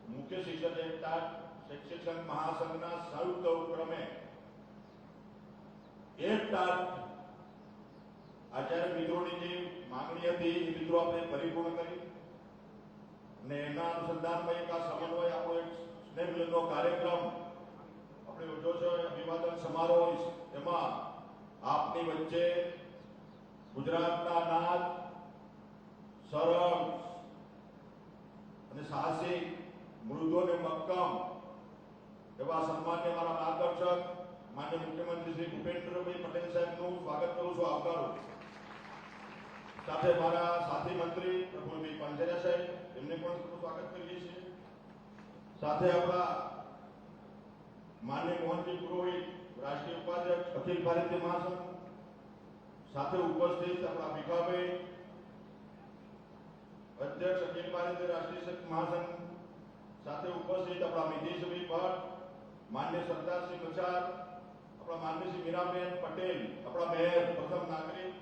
મુખ્ય શિક્ષક એકતા શૈક્ષિક સંઘ મહાસંઘના સંયુક્ત ઉપક્રમે એકતા આચાર્ય મિત્રોની જે માંગણી હતી એ મિત્રો આપણે પરિપૂર્ણ કરી ને એના અનુસંધાનમાં એક આ સમન્વય આપણો એક સ્નેહ મિલનનો કાર્યક્રમ આપણે યોજ્યો છે અભિવાદન સમારોહ એમાં આપની વચ્ચે ગુજરાતના નાદ સરળ અને સાહસિક મૃદુ અને મક્કમ એવા સન્માન્ય મારા માર્ગદર્શક માન્ય મુખ્યમંત્રી શ્રી ભૂપેન્દ્રભાઈ પટેલ સાહેબનું સ્વાગત કરું છું આવકારું સાથે મારા સાથી મંત્રી પ્રફુલભાઈ પાંજરાયા સાહેબ એમને પણ સ્વાગત કરીએ છીએ સાથે આપણા માન્ય મોહનજી પુરોહિત રાષ્ટ્રીય ઉપાધ્યક્ષ અખિલ ભારતીય મહાસંઘ સાથે ઉપસ્થિત આપણા ભીખાભાઈ અધ્યક્ષ અખિલ ભારતીય રાષ્ટ્રીય મહાસંઘ સાથે ઉપસ્થિત આપણા મિતેશભાઈ ભટ્ટ માન્ય સરદારસિંહ બચાર આપણા માન્ય શ્રી મીરાબેન પટેલ આપણા મેયર પ્રથમ નાગરિક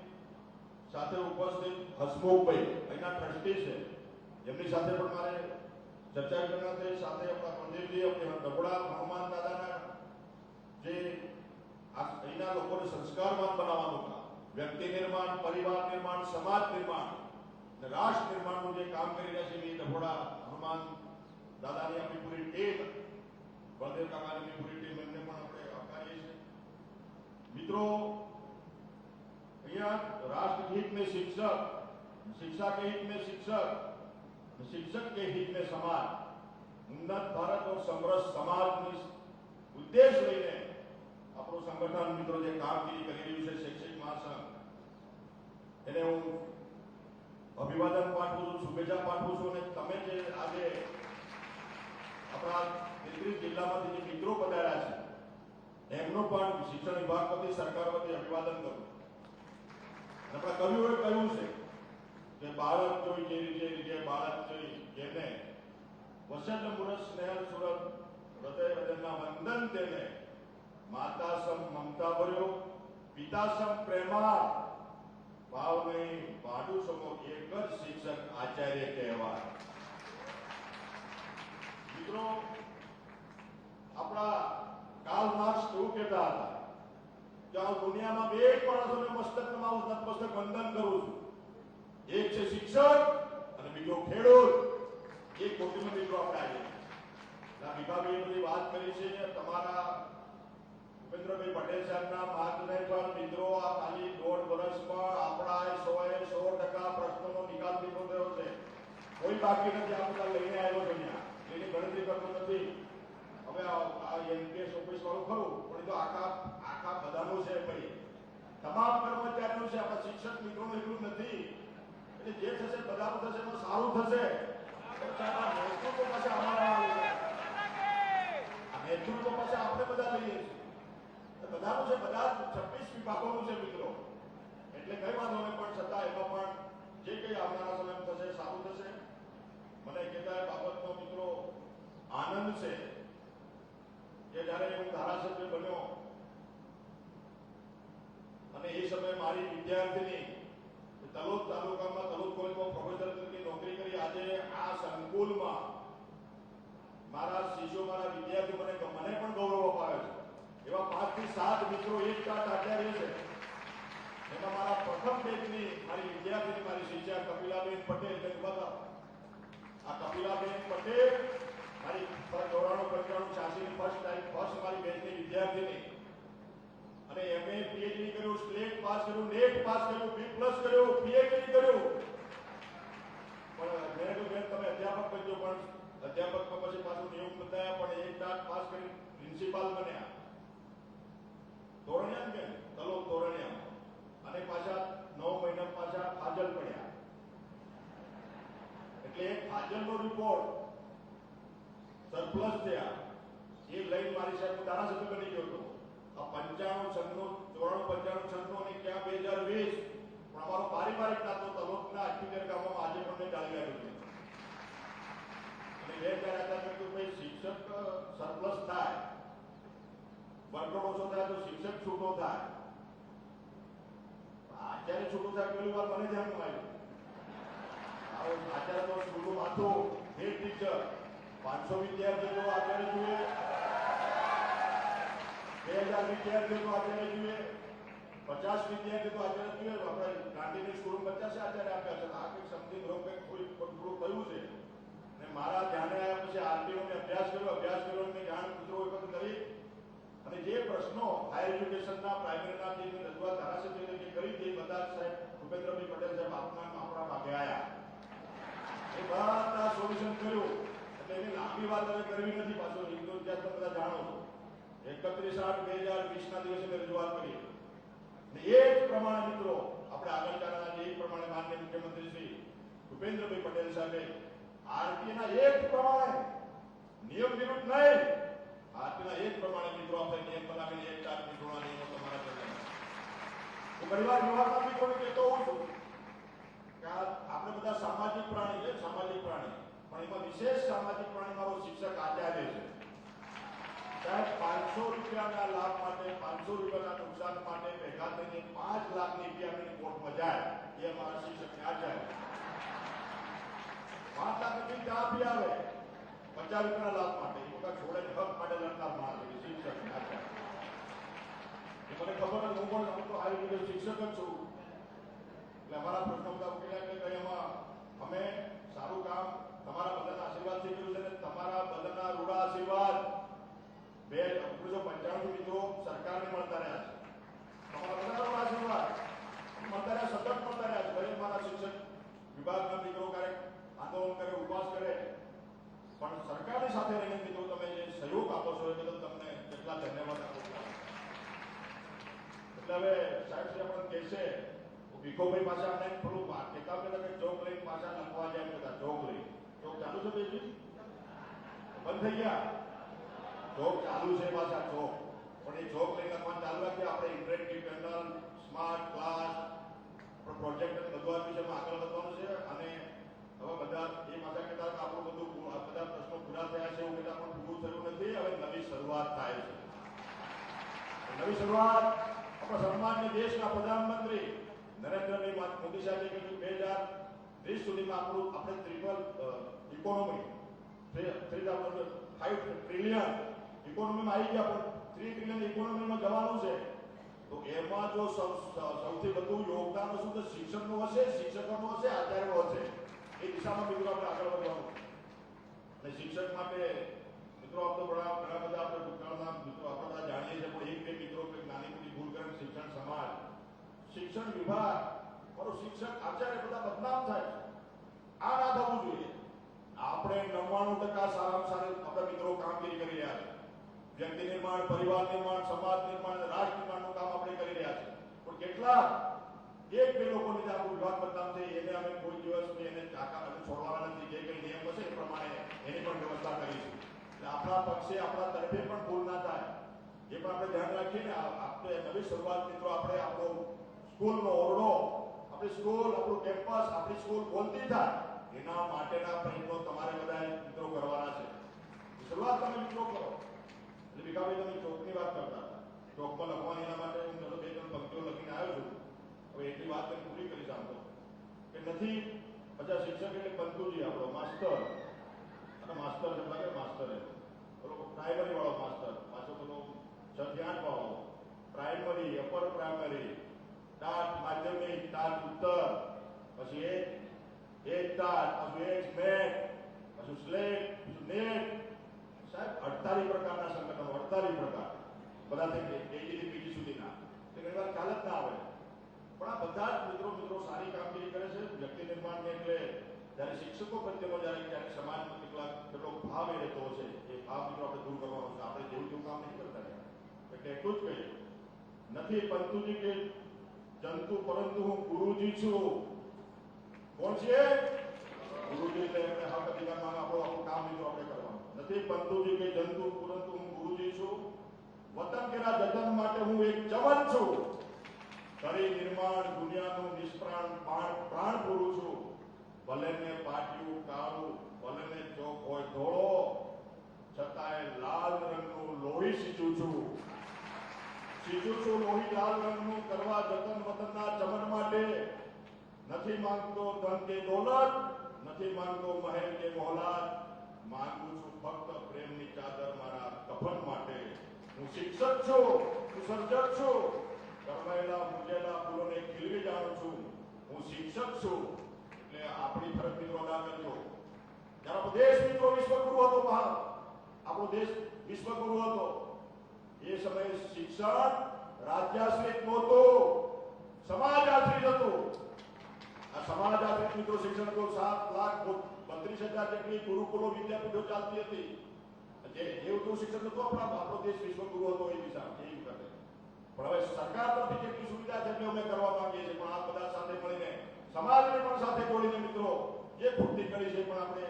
સાથે ઉપસ્થિત હસમુખભાઈ અહીંના ટ્રસ્ટી છે એમની સાથે પણ મારે ચર્ચા કરવી છે સાથે આપણા પ્રદીપજી આપણે ડબડા હનુમાન દાદાના જે અહીંના લોકોને સંસ્કારવાન બનાવવાનું કામ વ્યક્તિ નિર્માણ પરિવાર નિર્માણ સમાજ નિર્માણ અને રાષ્ટ્ર નિર્માણનું જે કામ કરી રહ્યા છે એ ડબડા હનુમાન દાદાની આપણી પૂરી ટીમ બળદેવ કાકાની પૂરી ટીમ એમને પણ આપણે આવકારીએ છીએ મિત્રો राष्ट्र हित में शिक्षक शिक्षा के हित में शिक्षक शिक्षक के हित में समाज उन्नत भारत और समृद्ध समाज उद्देश्य લઈને આપણું સંગઠન મિત્રો જે કામગીરી કરી રહ્યું છે શૈક્ષિક મહાસંઘ એને હું અભિવાદન પાઠવું છું, શુભેચ્છા પાઠવું છું. અને તમે જે આજે આપણા 33 જિલ્લામાંથી જે મિત્રો પધાર્યા છે એમનો પણ શિક્ષણ વિભાગ વતી સરકાર વતી અભિવાદન કરું. આપણા કવિઓએ કહ્યું છે કે બાળક જોઈ જે રીતે બાળક જોઈ જેને વસન મુરસ સ્નેહ સુરત હૃદય હૃદયના વંદન તેને માતા સમ મમતા ભર્યો પિતા સમ પ્રેમા ભાવ નહીં ભાડું સમો એક જ શિક્ષક આચાર્ય કહેવાય. મિત્રો આપણા કાર્લ માર્ક્સ એવું કહેતા હતા કે આ દુનિયામાં બે માણસોને મસ્તક નમાવું નતમસ્તક વંદન કરું છું. એક છે શિક્ષક અને બીજો ખેડૂત. એ કોટીમાં મિત્રો આપણે આજે ભીખાભાઈ બધી વાત કરી છે. તમારા ભૂપેન્દ્રભાઈ પટેલ સાહેબના માર્ગદર્શન મિત્રો આ ખાલી 1.5 વર્ષમાં આપણા 100% પ્રશ્નોનો નિકાલ દીધો થયો છે. કોઈ બાકી નથી. આ બધા લઈને આવ્યો છે અહીંયા એની ગણતરી કરતો નથી. હવે આ એનપીએસ ઓફિસ વાળું ખરું પણ એ તો આખા બધાનું છે. ભાઈ તમામ કર્મચારીનું છે. આપણા શિક્ષક મિત્રોનું એટલું નથી. એટલે જે થશે બધાનું થશે એમાં સારું થશે. નેતૃત્વ પાસે અમારા નેતૃત્વ પાસે આપણે બધા લઈએ છીએ. બધાનું છે. બધા 26 વિભાગોનું છે મિત્રો. એટલે કઈ વાંધો નહીં પણ છતાં એમાં પણ જે કંઈ આવનારા સમયમાં થશે સારું થશે. મને કેટલાય બાબતનો મિત્રો આનંદ છે કે જ્યારે હું ધારાસભ્ય બન્યો અને એ સમયે મારી વિદ્યાર્થીની તલોદ તાલુકામાં તલોદ કોલેજમાં પ્રોફેસર તરીકે નોકરી કરી. આજે આ સંકુલમાં મારા શિષ્યો મારા વિદ્યાર્થીઓ મને પણ ગૌરવ અપાવે છે. એવા 5 થી 7 મિત્રો એક સાથ આચાર્ય છે. એમાં મારા પ્રથમ બેચની મારી વિદ્યાર્થીની મારી શિષ્યા કપિલાબેન પટેલ. આ કપિલાબેન પટેલ મારી 94 95 86 ફર્સ્ટ મારી બેચની વિદ્યાર્થીની અને એમએ પીએચડી કર્યું, સ્લેટ પાસ કર્યું, નેટ પાસ કર્યું, બી પ્લસ કર્યું, પીએચડી કર્યું. પણ મેં કહ્યું બેન તમે અધ્યાપક બનજો. પણ અધ્યાપકમાં પછી પાછું નિયમ બદલાયા પણ એક દાંત પાસ કરી પ્રિન્સિપાલ બન્યા તોરણિયા કે તલોદ તોરણિયા. અને પાછા 9 મહિના પાછા ફાજલ પડ્યા. એટલે ફાજલનો રિપોર્ટ સરપ્લસ થયા એ લઈને મારી સાહેબ ધારાસભ્ય બની ગયો હતો. આ 95 છંદનો 94 95 છંદનો અને ક્યાં 2020 પણ અમારો પારિવારિક નાતો તલોદના 78 ગામમાં આજે પણ મેં ચાલી આવ્યો છે. અને 2018 કે ભાઈ શિક્ષક સરપ્લસ થાય, વર્કલોડ ઓછો થાય તો શિક્ષક છૂટો થાય. આચાર્ય છૂટો થાય પેલી વાર મને ધ્યાનમાં આવ્યું. આચાર્ય તો છૂટું માથું હેડ ટીચર 500 વિદ્યાર્થીઓ તો આચાર્ય જોઈએ, 2000 વિદ્યાર્થીઓ તો આચાર્ય જોઈએ, 50 વિદ્યાર્થીઓ તો આચાર્ય જોઈએ. આપણે ગાંધીની સ્કૂલમાં 50 આચાર્ય આપ્યા છે. આ કંઈક સમથિંગ રોગ કંઈક થોડું થયું છે. અને મારા ધ્યાને આવ્યા પછી આરટીઓ ને અભ્યાસ કર્યો મેં જાણ મિત્રો એકત્ર કરી અને જે પ્રશ્નો હાયર એજ્યુકેશનના પ્રાઇમરીના જે રજૂઆત ધારાસભ્ય તરીકે કરી તે બધા સાહેબ ભૂપેન્દ્રભાઈ પટેલ સાહેબ આપણા ભાગે આવ્યા. એ બધા સોલ્યુશન કર્યું. એટલે એની લાંબી વાત હવે કરવી નથી. પાછો હિન્દુ ઇતિહાસ તમે બધા જાણો છો. 31/8/2020 ના દિવસે મેં રજૂઆત કરી અને એ જ પ્રમાણે મિત્રો આપણે આગળ ચાલના જે પ્રમાણે માનનીય મુખ્યમંત્રી શ્રી ભૂપેન્દ્રભાઈ પટેલ સાહેબે આરટીના એક પ્રમાણે નિયમ વિરુદ્ધ નહીં, આરટીના એક પ્રમાણે મિત્રો આપણે નિયમ બનાવીને 1-4 મિત્રોના નિયમો તમારા કરવાના. હું ઘણીવાર યુવાના મિત્રોને કહેતો હોઉં છું કે આપણે બધા સામાજિક પ્રાણી છે, સામાજિક પ્રાણી. પણ એમાં વિશેષ સામાજિક પ્રાણી મારો શિક્ષક આચાર્ય છે. સાહેબ 500 રૂપિયાના લાભ માટે 500 રૂપિયાના નુકસાન માટે ભેગા થઈને 5 લાખની રૂપિયાની કોર્ટમાં જાય એ અમારા શિક્ષક આચાર્ય. 5 લાખની ચા પી આવે 50 રૂપિયાના લાભ માટે એ બધા છોડે હક માટે લડનાર માણસ શિક્ષક આચાર્ય. એ મને ખબર નથી. હું તો હાઈ લેવલ શિક્ષક જ છું. એટલે અમારા પ્રશ્નો બધા ઉકેલ્યા કે કઈ એમાં અમે સારું કામ તમારા બધાના આશીર્વાદથી કર્યું છે અને તમારા બધાના રૂડા આશીર્વાદ 1995 મિત્રો સરકારને મળતા રહ્યા છે. તમારા બધાના આશીર્વાદ મળતા રહ્યા, સતત મળતા રહ્યા છે. ભલે મારા શિક્ષક વિભાગના મિત્રો ક્યારેક આંદોલન કરે, ઉપવાસ કરે, પણ સરકારની સાથે રહીને મિત્રો તમે જે સહયોગ આપો છો એ બદલ તમને કેટલા ધન્યવાદ આપો. એટલે હવે સાહેબ શ્રી આપણને કહેશે ભીખોભાઈ પાસે આપણે થોડું વાત કહેતા કે ચોક લઈને પાછા લખવા જાય બધા ચોક લઈ ચોક ચાલુ છે બેજી બંધ થઈ ગયા ચોક ચાલુ છે પાછા ચોક પણ એ ચોક લઈને લખવાનું ચાલુ રાખીએ આપણે interactive panel smart class project બધું આ વિષયમાં આગળ વધવાનું છે અને હવે બધા એ પાછા કહેતા કે આપણું બધું બધા પ્રશ્નો પૂરા થયા છે એવું કહેતા પણ પૂરું થયું નથી હવે નવી શરૂઆત થાય છે નવી શરૂઆત આપણા સન્માનીય દેશના પ્રધાનમંત્રી નરેન્દ્રભાઈ મોદી સાહેબે કહ્યું 2030 સુધીમાં આપણે ટ્રિપલ ઇકોનોમી 5 ટ્રિલિયન ઇકોનોમીમાં આવી ગયા પણ 3 ટ્રિલિયન ઇકોનોમીમાં જવાનું છે તો એમાં જો સૌથી વધુ યોગદાન શું તો શિક્ષણનું હશે શિક્ષકોનું હશે આચાર્યો હશે એ દિશામાં મિત્રો આપણે આગળ વધવાનું અને શિક્ષક માટે મિત્રો આપણે ઘણા બધા આપણે ભૂતકાળના મિત્રો આપણે બધા જાણીએ છીએ પણ એક બે મિત્રો કંઈક નાની મોટી ભૂલ કરે શિક્ષણ સમાજ શિક્ષણ વિભાગ મારો શિક્ષક આચાર્ય બધા બદનામ થાય આ ના થવું જોઈએ આપણે 99% સારામાં સારી આપણા મિત્રો કામગીરી કરી રહ્યા છે વ્યક્તિ નિર્માણ પરિવાર નિર્માણ સમાજ નિર્માણ અને રાષ્ટ્ર નિર્માણનું કામ આપણે કરી રહ્યા છે પણ કેટલાક એક બે લોકોને જે આપણું વિભાગ બદનામ છે એને અમે કોઈ દિવસ એને છોડવાના નથી જે કંઈ નિયમ હશે એ પ્રમાણે એની પણ વ્યવસ્થા કરીશું એટલે આપણા પક્ષે આપણા તરફે પણ ભૂલ ના થાય એ પણ આપણે ધ્યાન રાખીએ ને આપણે નવી શરૂઆત મિત્રો આપણે આપણો સ્કૂલનો ઓરડો આપણી સ્કૂલ આપણું કેમ્પસ આપણી સ્કૂલ બોલતી થાય એના માટેના પ્રયત્નો તમારે બધા મિત્રો કરવાના છે શરૂઆત તમે મિત્રો કરો એટલે ભીખાભાઈ તમે ચોકની વાત કરતા હતા ચોકમાં લખવાની એના માટે હું ચલો 2-3 પંક્તિઓ લખીને આવ્યો છું હવે એટલી વાત કરી પૂરી કરી સાંભળો કે નથી બધા શિક્ષક એટલે બંતુજી આપણો માસ્ટર અને માસ્ટર છે કે માસ્ટર પેલો પ્રાઇમરી વાળો માસ્ટર પાછો પેલો 6 થી 8 વાળો પ્રાઇમરી અપર પ્રાઇમરી ટાટ માધ્યમિક ટાટ ઉત્તર પછી એક ટાટ પછી એક મેટ પછી સ્લેટ પછી નેટ સાહેબ 48 પ્રકારના સંગઠનો 48 પ્રકાર બધા થઈ કેજી થી પીજી સુધીના તે ઘણી વાર ખ્યાલ જ ના આવે પણ આ બધા જ મિત્રો સારી કામગીરી કરે છે વ્યક્તિ નિર્માણને એટલે જ્યારે શિક્ષકો પ્રત્યેનો જ્યારે સમાજમાં કેટલો ભાવ એ રહેતો છે એ ભાવ મિત્રો આપણે દૂર કરવાનો છે આપણે જેવું તેવું કામ નહીં કરતા એટલે એટલું જ કહીએ નથી પંતુજી કે જંતુ પરંતુ હું ગુરુજી છું કોણ છે ગુરુજી એટલે આપણે હક અધિકારમાં આપણું કામ મિત્રો આપણે કરવાનું નથી પંતુજી કે જંતુ પરંતુ હું ગુરુજી છું વતન કેરા જતન માટે હું એક જવાન છું કરી નિર્માણ દુનિયાનું નિષ્પ્રાણ પ્રાણ પૂરું છું ભલે ને પાટિયું કાળું ભલે ને ચોક હોય ધોળો છતાંય લાલ રંગનું લોહી સીંચું છું લોહી લાલ રંગનું કરવા જતન વતનના ચમન માટે નથી માંગતો ધન કે દોલત નથી માંગતો મહેલ કે મોહલાત માંગુ છું ફક્ત પ્રેમની ચાદર મારા કફન માટે હું શિક્ષક છું હું સર્જક છું કરવાયેલા મૂંઝેલા ફૂલોને ખીલવી જાણું છું હું શિક્ષક છું એટલે આપણી ફરજ મિત્રો અદા કરજો જ્યારે આપણો દેશ મિત્રો વિશ્વગુરુ હતો આપણો દેશ વિશ્વગુરુ હતો એ સમયે શિક્ષણ રાજ્યાશ્રિત નહોતું સમાજ આશ્રિત હતું આ સમાજ આશ્રિત મિત્રો શિક્ષણ તો 7,32,000 જેટલી ગુરુકુલો વિદ્યાપીઠો ચાલતી હતી જે એવું શિક્ષણ હતું આપણો દેશ વિશ્વગુરુ હતો એ દિશા એ વખતે પણ હવે સરકાર તરફથી જેટલી સુવિધા છે એટલી અમે કરવા માંગીએ છીએ પણ આ બધા સાથે મળીને સમાજને પણ સાથે જોડીને મિત્રો જે પૂર્તિ કરી છે પણ આપણે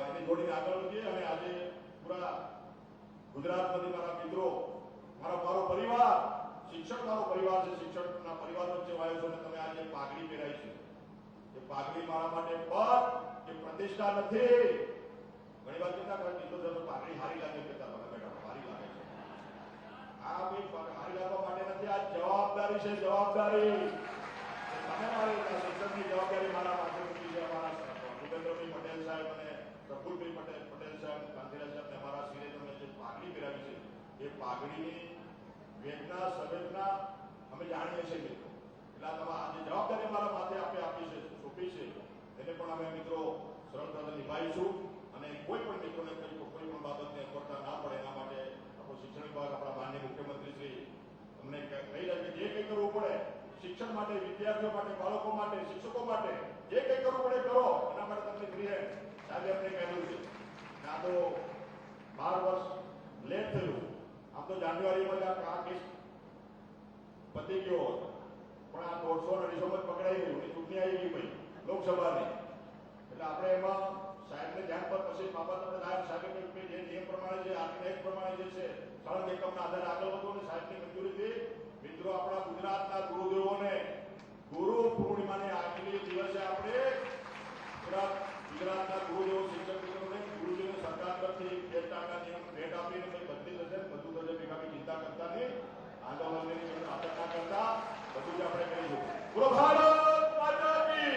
એને જોડીને આગળ વધીએ અને આજે પૂરા ગુજરાતમાંથી મારા મિત્રો મારો પરિવાર શિક્ષક મારો પરિવાર છે શિક્ષકના પરિવાર વચ્ચે આવ્યો છો અને તમે આજે પાઘડી પહેરાઈ છે એ પાઘડી મારા માટે પદ કે પ્રતિષ્ઠા નથી ઘણી વાર કહેતા મિત્રો પાઘડી હારી લાગે કહેતા હારી લાગે છે આ કોઈ હારી લાગવા માટે નથી આ જવાબદારી છે જવાબદારી તમે મારી શિક્ષકની જવાબદારી મારા માટે મૂકી છે અમારા ભૂપેન્દ્રભાઈ પટેલ સાહેબ અને પ્રફુલભાઈ પટેલ સાહેબ કાંતિરાજ સાહેબ અમારા શિરે તમે જે પાઘડી પહેરાવી છે એ પાઘડીની વેદના સંવેદના અમે જાણીએ છીએ મિત્રો એટલે આજે જવાબદારી અમારા માથે આપી છે સોંપી છે એને પણ અમે મિત્રો સરળતાથી નિભાવીશું અને કોઈ પણ મિત્રોને કોઈ પણ બાબતને અગવડતા ના પડે એના માટે આપણો શિક્ષણ વિભાગ આપણા માનનીય મુખ્યમંત્રી શ્રી અમને કહી રહ્યા કે જે કંઈ કરવું પડે શિક્ષણ માટે વિદ્યાર્થીઓ માટે બાળકો માટે શિક્ષકો માટે જે કંઈ કરવું પડે કરો એના માટે તમને ફ્રી હેન્ડ સાહેબે અમને કહેલું છે આ તો 12 વર્ષ લેટ થયું આમ તો જાન્યુઆરીમાં આ કેસ પતી ગયો હતો પણ આપણે આ 150 અને 200 પકડાઈ ગયું અને ચૂંટણી આવી ગઈ ભાઈ લોકસભાની, એટલે આપણે એમાં સાહેબને ધ્યાન પર પછી બાબત આપણે નાયબ સાહેબે કહ્યું કે જે નિયમ પ્રમાણે જે આર્ટિકલ પ્રમાણે જે છે સળંગ એકમના આધારે આગળ વધો અને સાહેબની મંજૂરીથી મિત્રો આપણા ગુજરાતના ગુરુદેવોને ગુરુ પૂર્ણિમાને આગલી દિવસે આપણે ગુજરાતના ગુરુદેવો શિક્ષક મિત્રોને ગુરુજીને સરકાર તરફથી 2% નિયમ ભેટ આપીને ભાઈ બધી થશે બધું થશે ભેગા ચિંતા કરતા નહીં, આંદોલનની આદર ના કરતા બધું જ આપણે કરીશું. બોલો ભારત માતા કી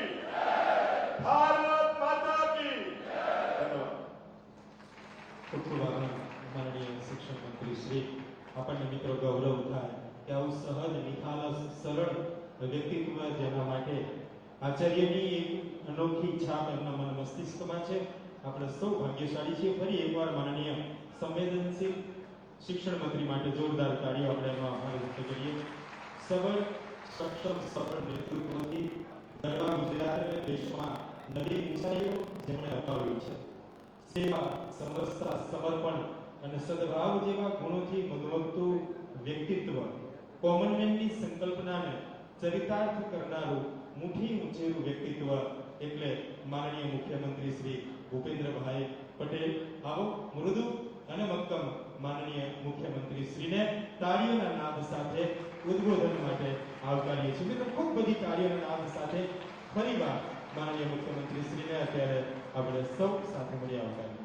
ભારત માતા કી ધન્યવાદ. ખૂબ ખૂબ આભાર માનનીય શિક્ષણ મંત્રી શ્રી. આપણને મિત્રો ગૌરવ થાય કે આવું સહજ, નિખાલસ, સરળ વ્યક્તિત્વ જેના માટે આચાર્યની એક અનોખી છાપ એમના મન મસ્તિષ્કમાં છે. આપણે સૌ ભાગ્યશાળી છીએ. ફરી એકવાર માનનીય સંવેદનશીલ શિક્ષણ મંત્રી માટે જોરદાર તાળીઓ આપણે એમાં આભાર વ્યક્ત કરીએ. સબળ, સક્ષમ, સફળ નેતૃત્વથી ગરબા ગુજરાતને દેશમાં નવી ઊંચાઈઓ જેમણે અપાવી છે. સેવા, સમરસતા, સમર્પણ અને સદભાવ જેવા ગુણોથી મધુમગતું વ્યક્તિત્વ, કોમનમેનની સંકલ્પનાને ચરિતાર્થ કરનારું મુઠ્ઠી ઊંચેરું વ્યક્તિત્વ એટલે માનનીય મુખ્યમંત્રી શ્રી ભૂપેન્દ્રભાઈ પટેલ. આવો મૃદુ અને મક્કમ માનનીય મુખ્યમંત્રી શ્રીને તાળીઓના નાદ સાથે ઉદ્બોધન માટે આવકારીએ છીએ. મિત્રો ખૂબ બધી તાળીઓના નાદ સાથે ફરીવાર માનનીય મુખ્યમંત્રી શ્રીને અત્યારે આપણે સૌ સાથે મળી આવકારીએ.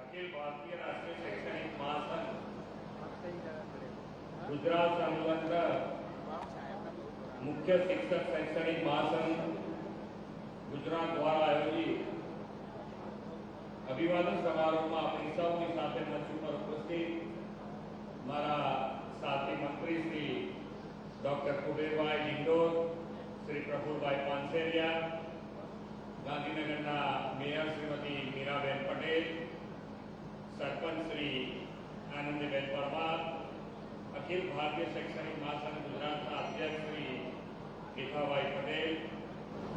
अखिल भारतीय राष्ट्रीय शैक्षणिक महासंघ गुजरात संबंध मुख्य शिक्षक शैक्षणिक महासंघ गुजरात द्वारा आयोजित अभिवादन समारोह में अपनी सौनी साथे मंच पर उपस्थित मारा साथी मंत्री श्री डॉक्टर कुबेरभाई डिंडोर, श्री प्रफुल्लभाई पानसेरिया, गांधीनगरना मेयर श्रीमती मीराबेन पटेल, सरपंच श्री आनंदीबेन परमार, अखिल भारतीय शैक्षणिक महासंघ गुजरात अध्यक्ष श्री भीखाभाई पटेल,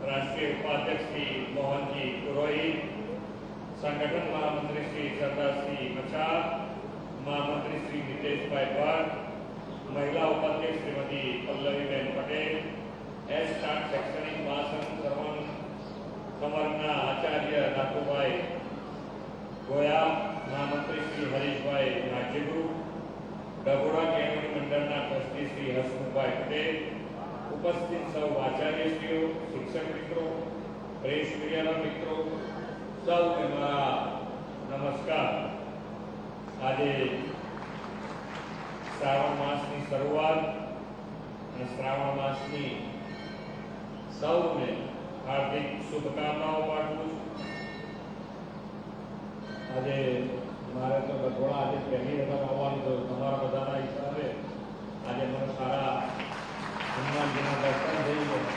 राष्ट्रीय उपाध्यक्ष श्री मोहनजी पुरोहित, संगठन महामंत्री श्री सरदार श्री मचार, महामंत्री श्री नितेश भाई भट्ट, महिला उपाध्यक्ष श्रीमती पल्लवीबेन पटेल, एस स्टार्ट शैक्षणिक महासंघ संवर्गना आचार्य नाथुभाई गोया, महामंत्री श्री हरीशभाई नागेगुरु, डभोरा केंद्रीय मंडलना ट्रस्टी श्री हसमुखभाई पटेल, उपस्थित सौ आचार्यश्रीओ, शिक्षक मित्रों, प्रेस मीडिया मित्रों, सौने मारा नमस्कार. आज श्रावण मासनी शुरुआत અને શ્રાવણ માસની સૌને હાર્દિક શુભકામનાઓ પાઠવું છું. આજે મારે તો થોડા આજે પહેલી વખત આવવાનું તો તમારા બધાના હિસાબે આજે મને સારા હનુમાનજીના દર્શન થઈ ગયા.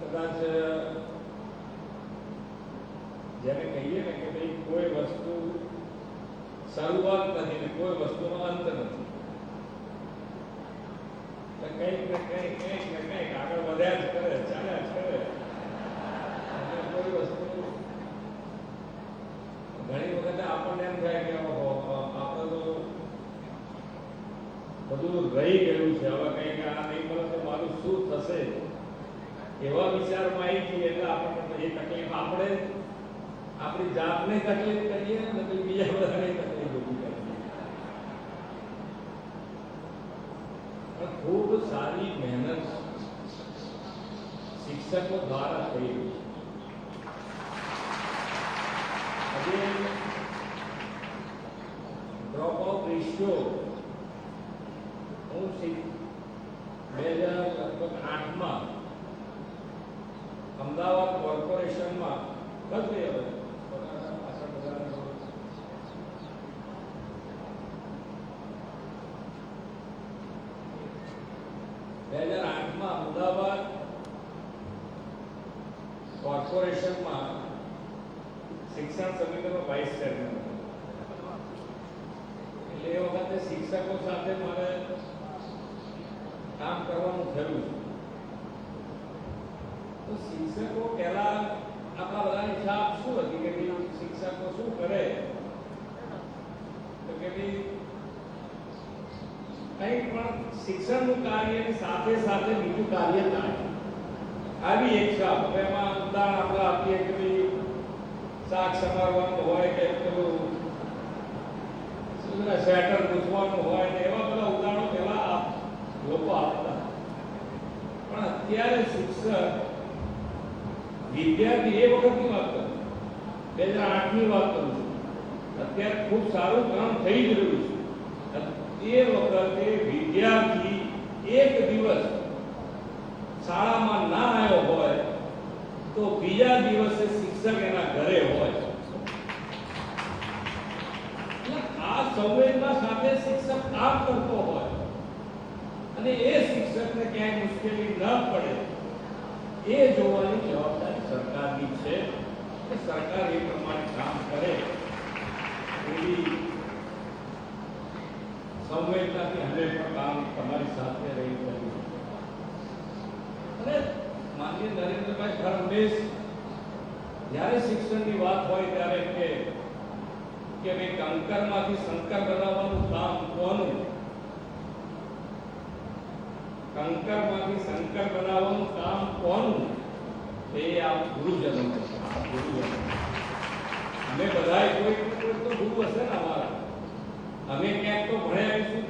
કદાચ જેને કહીએ ને કે ભાઈ કોઈ વસ્તુ શરૂઆત નથી ને કોઈ વસ્તુનો અંત નથી, કંઈક ને કંઈક આગળ વધ્યા જ કરે, ચાલ્યા જ કરે. કોઈ વસ્તુ ઘણી વખતે આપણને એમ થાય કે આપણે તો બધું રહી ગયું છે, હવે કંઈક આ નહીં મળે તો મારું શું થશે, એવા વિચારમાં આવી જઈએ એટલે આપણને પછી તકલીફ આપણે આપણી જાતને તકલીફ કરીએ ને તો બીજા બધાને તકલીફ ઊભી કરીએ. ખૂબ સારી મહેનત શિક્ષકો દ્વારા થઈ રહી છે. આજે ડ્રોપ આઉટ રેશિયો હું 2008માં અમદાવાદ કોર્પોરેશનમાં બસ ગઈ હવે 2008માં અમદાવાદ કોર્પોરેશનમાં શિક્ષણ સમિતિનો વાઇસ ચેરમેન હતો. એટલે એ વખતે શિક્ષકો સાથે મારે કામ કરવાનું થયું છે. તો શિક્ષકો પહેલા આપણા બધાની છાપ શું હતી કે ભાઈ શિક્ષકો શું કરે, તો કે ભાઈ કંઈ પણ શિક્ષણનું કાર્યની સાથે સાથે બીજું કાર્ય થાય, આવી એક છાપ. હવે એમાં ઉદાહરણ આપણે આપીએ કે ભાઈ શાક સમારવાનું હોય કે પેલું સ્વેટર ગૂંથવાનું હોય ને એવા બધા ઉદાહરણો પહેલા લોકો આપતા. પણ અત્યારે શિક્ષક વિદ્યાર્થી, એ વખતની વાત કરું, 2008ની વાત કરું છું, અત્યારે ખૂબ સારું કામ થઈ જ રહ્યું છે. એ વખતે વિદ્યાર્થી એક દિવસ શાળામાં ના આવ્યો હોય તો બીજા દિવસે શિક્ષક એના ઘરે હોય. એટલે આ સંવેદના સાથે શિક્ષક કામ કરતો હોય અને એ શિક્ષકને ક્યાંય મુશ્કેલી ન પડે એ જોવાની જવાબદારી સરકારની છે કે સરકાર એ પ્રમાણે કામ કરે એવી સંવેદનાથી હંમેશા કામ તમારી સાથે રહી કર્યું. અને માનનીય નરેન્દ્રભાઈ હંમેશ જ્યારે શિક્ષણની વાત હોય ત્યારે કે ભાઈ કંકરમાંથી શંકર બનાવવાનું કામ કોનું, કંકરમાંથી શંકર બનાવવાનું કામ કોનું, એ આ ગુરુજનો છે. અમે બધાએ કોઈ તો ગુરુ હશે ને અમારા, અમે ક્યાંક તો ભણ્યા છું.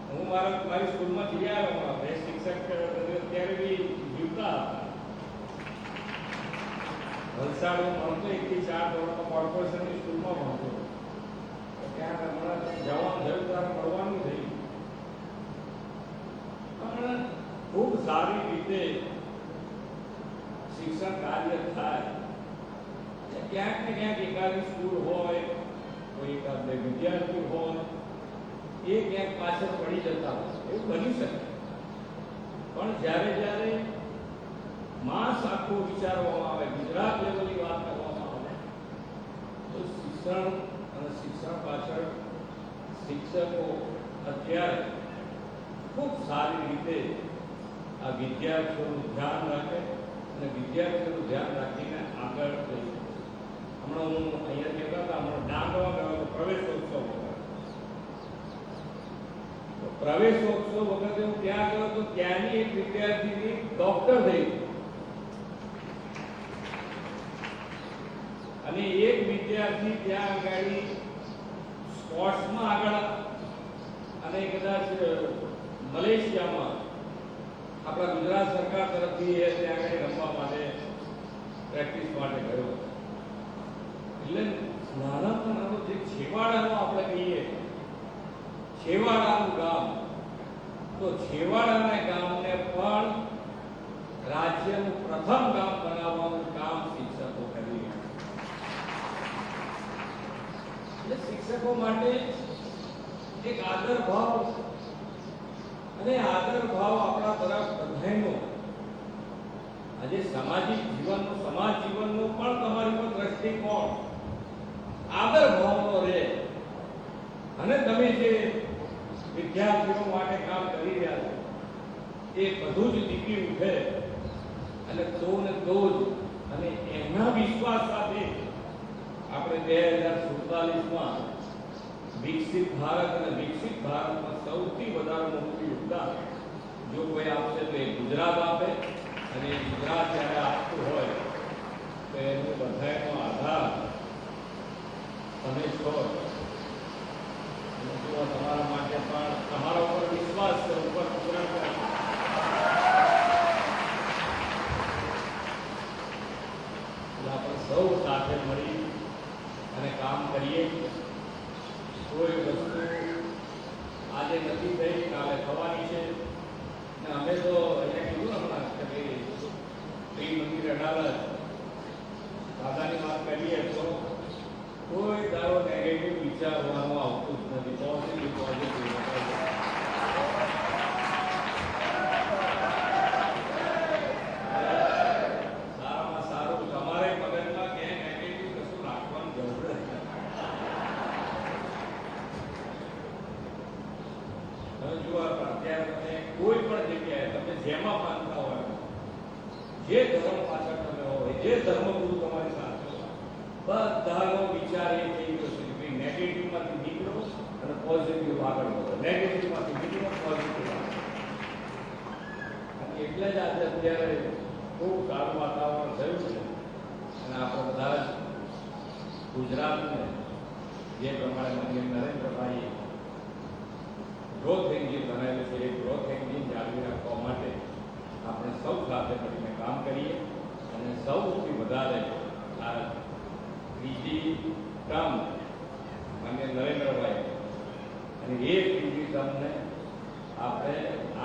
હું મારી સ્કૂલમાં જઈ આવ્યો, બે શિક્ષક અત્યારે બી જીવતા હતા. વલસાડ ભણતો 1 થી 4 ધોરણમાં કોર્પોરેશનની સ્કૂલમાં ભણતો. ત્યાં હમણાં જવાનું થયું ત્યારે મળવાનું થયું. પણ ખૂબ સારી રીતે શિક્ષણ કાર્ય થાય. ક્યાંક ને ક્યાંક એકાદી સ્કૂલ હોય, કોઈ એકાદ બે વિદ્યાર્થી હોય, એ ક્યાંક પાછળ પડી જતા હોય, એવું બની શકે. પણ જ્યારે માસ આખું વિચારવામાં આવે, ગુજરાત લેવલની વાત કરવામાં આવે, તો શિક્ષણ અને શિક્ષણ પાછળ શિક્ષકો અત્યારે ખૂબ સારી રીતે આ વિદ્યાર્થીઓનું ધ્યાન રાખે અને વિદ્યાર્થીઓનું ધ્યાન રાખીને આગળ જઈ શકે. હમણાં હું અહીંયા કહેતા હતા, હમણાં ડાંગમાં ગયો તો પ્રવેશોત્સવ વખતે. પ્રવેશોત્સવ વખતે હું ત્યાં ગયો તો ત્યાંની એક વિદ્યાર્થીની ડોક્ટર થઈ અને એક વિદ્યાર્થી ત્યાં આગળ સ્પોર્ટ્સમાં આગળ અને કદાચ મલેશિયામાં આપણા ગુજરાત સરકાર તરફથી ત્યાં આગળ રમવા માટે પ્રેક્ટિસ માટે ગયો. એટલે નાનામાં નાનો જે છેવાડાનો આપણે કહીએ છેવાડાનું ગામ, તો છેવાડાના ગામને પણ રાજ્યનું પ્રથમ ગામ બનાવવાનું કામ શિક્ષકો કરી રહ્યા છે. એટલે શિક્ષકો માટે એક આદર ભાવ અને આદર ભાવ આપણા તરફ બધાનો આજે સામાજિક જીવનનો સમાજ જીવનનો પણ તમારી પર દ્રષ્ટિકોણ આદર ભાવનો રહે અને તમે જે વિદ્યાર્થીઓ માટે કામ કરી રહ્યા છો એ બધું જ દીપી ઉઠે અને તો ને તો જ અને એના વિશ્વાસ સાથે આપણે 2047માં વિકસિત ભારત અને વિકસિત ભારતમાં સૌથી વધારે મોટું યોગદાન જો કોઈ આપશે તો એ ગુજરાત આપે અને ગુજરાત જ્યારે આપતું હોય તો એનો બધાનો આધાર તમે છો. તમારા માટે પણ તમારા ઉપર વિશ્વાસ છે, ઉપર ગુજરાત આપણે સૌ સાથે મળી અને કામ કરીએ. કોઈ વસ્તુ આજે નથી થઈ, કાલે થવાની છે. ને અમે તો અહીંયા કીધું હમણાં કે ભાઈ મંદિર અડાલત દાદાની વાત કરીએ તો કોઈ દારો નેગેટિવ વિચારવાનું આવતું જ નથી. પોઝિટિવ સારામાં સારું તમારે મગજમાં ક્યાંય નેગેટિવ કશું જેમાં માનતા હોય, જે ધર્મ પાછળ તમે હોય, જે ધર્મગુરુ તમારી સાથે હોય, બધાનો વિચાર એ થઈ ગયો છે કે નેગેટિવમાંથી નીકળો અને પોઝિટિવ આગળ વધો, નેગેટિવમાંથી નીકળો, પોઝિટિવ આગળ. એટલે જ આજે અત્યારે ખૂબ સારું વાતાવરણ થયું છે અને આપણે બધા જ ગુજરાતને જે પ્રમાણે માનનીય નરેન્દ્રભાઈએ ગ્રોથ એન્જિન બનાવેલું છે, એ ગ્રોથ એન્જિન જાળવી રાખવા માટે આપણે સૌ સાથે મળીને કામ કરીએ અને સૌથી વધારે આ ત્રીજી ટર્મ માનનીય નરેન્દ્રભાઈ અને એ ત્રીજી ટર્મને આપણે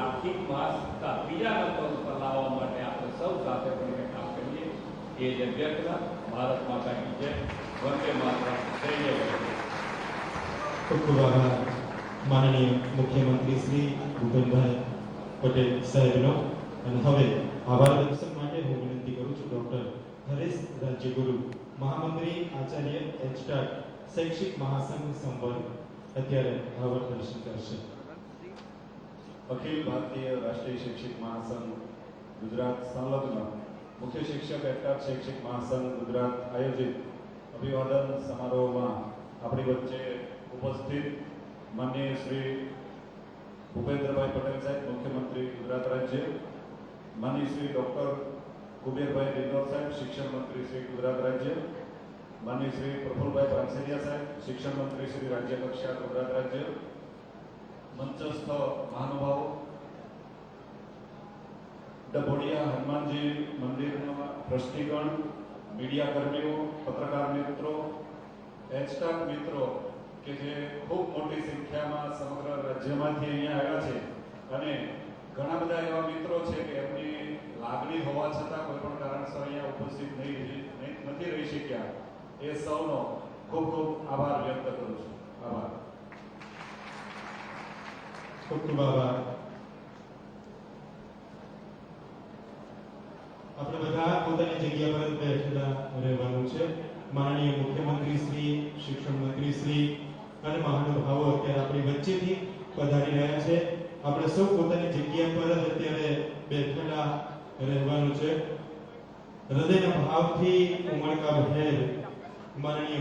આર્થિક મહાસત્તા ત્રીજા નંબર ઉપર લાવવા માટે આપણે સૌ સાથે મળીને કામ કરીએ. એ જ અભ્યર્થના. ભારત માતા કી જય. વંદે માતરમ. જય જય. ખૂબ ખૂબ આભાર માનનીય મુખ્યમંત્રી શ્રી ભૂપેન્દ્રભાઈ પટેલ સાહેબનો. અને હવે આભાર દર્શન માટે હું વિનંતી કરું છું ડોક્ટર હરેશ રાજ્યગુરુ, મહામંત્રી આચાર્ય એચટાટ શૈક્ષિક મહાસંઘ સંવર્ગ અત્યારે આભાર દર્શન કરશે. અખિલ ભારતીય રાષ્ટ્રીય શૈક્ષિક મહાસંઘ ગુજરાત સંલગ્ન મુખ્ય શિક્ષક એચટાટ શૈક્ષિક મહાસંઘ ગુજરાત આયોજિત અભિવાદન સમારોહમાં આપણી વચ્ચે ઉપસ્થિત માનનીય શ્રી ભૂપેન્દ્રભાઈ પટેલ સાહેબ, મુખ્યમંત્રી ગુજરાત રાજ્ય, માનનીય શ્રી ડોક્ટર કુબેરભાઈ ડિંડોર સાહેબ, શિક્ષણ મંત્રી શ્રી ગુજરાત રાજ્ય, માનનીય શ્રી પ્રફુલભાઈ પાનસેરિયા સાહેબ, શિક્ષણ મંત્રી શ્રી રાજ્ય કક્ષા ગુજરાત રાજ્ય, મંચસ્થ મહાનુભાવો, ડભોડિયા હનુમાનજી મંદિરના ટ્રસ્ટીગણ, મીડિયા કર્મીઓ, પત્રકાર મિત્રો, એચટાટ મિત્રો કે જે ખૂબ મોટી સંખ્યામાં સમગ્ર રાજ્યમાંથી અહીંયા આવ્યા છે અને ઘણા બધા એવા મિત્રો છે કે એમની લાગણી હોવા છતાં કોઈ પણ કારણસર અહીંયા ઉપસ્થિત નથી રહી શક્યા. એ સૌનો ખૂબ ખૂબ આભાર વ્યક્ત કરું છું. આભાર. ખૂબ ખૂબ આભાર. આપણે બધા પોતાની જગ્યા પર બેઠેલા રહેવાનું છે. માનનીય મુખ્યમંત્રી શ્રી, શિક્ષણ મંત્રી શ્રી અને મહાનુભાવો અત્યારે આપણી વચ્ચેથી પધારી રહ્યા છે. આપણે સૌ પોતાની જગ્યા પર જ અત્યારે બેઠેલા રહેવાનું છે. હૃદયના ભાવથી ઉમળકા ભેર માનનીય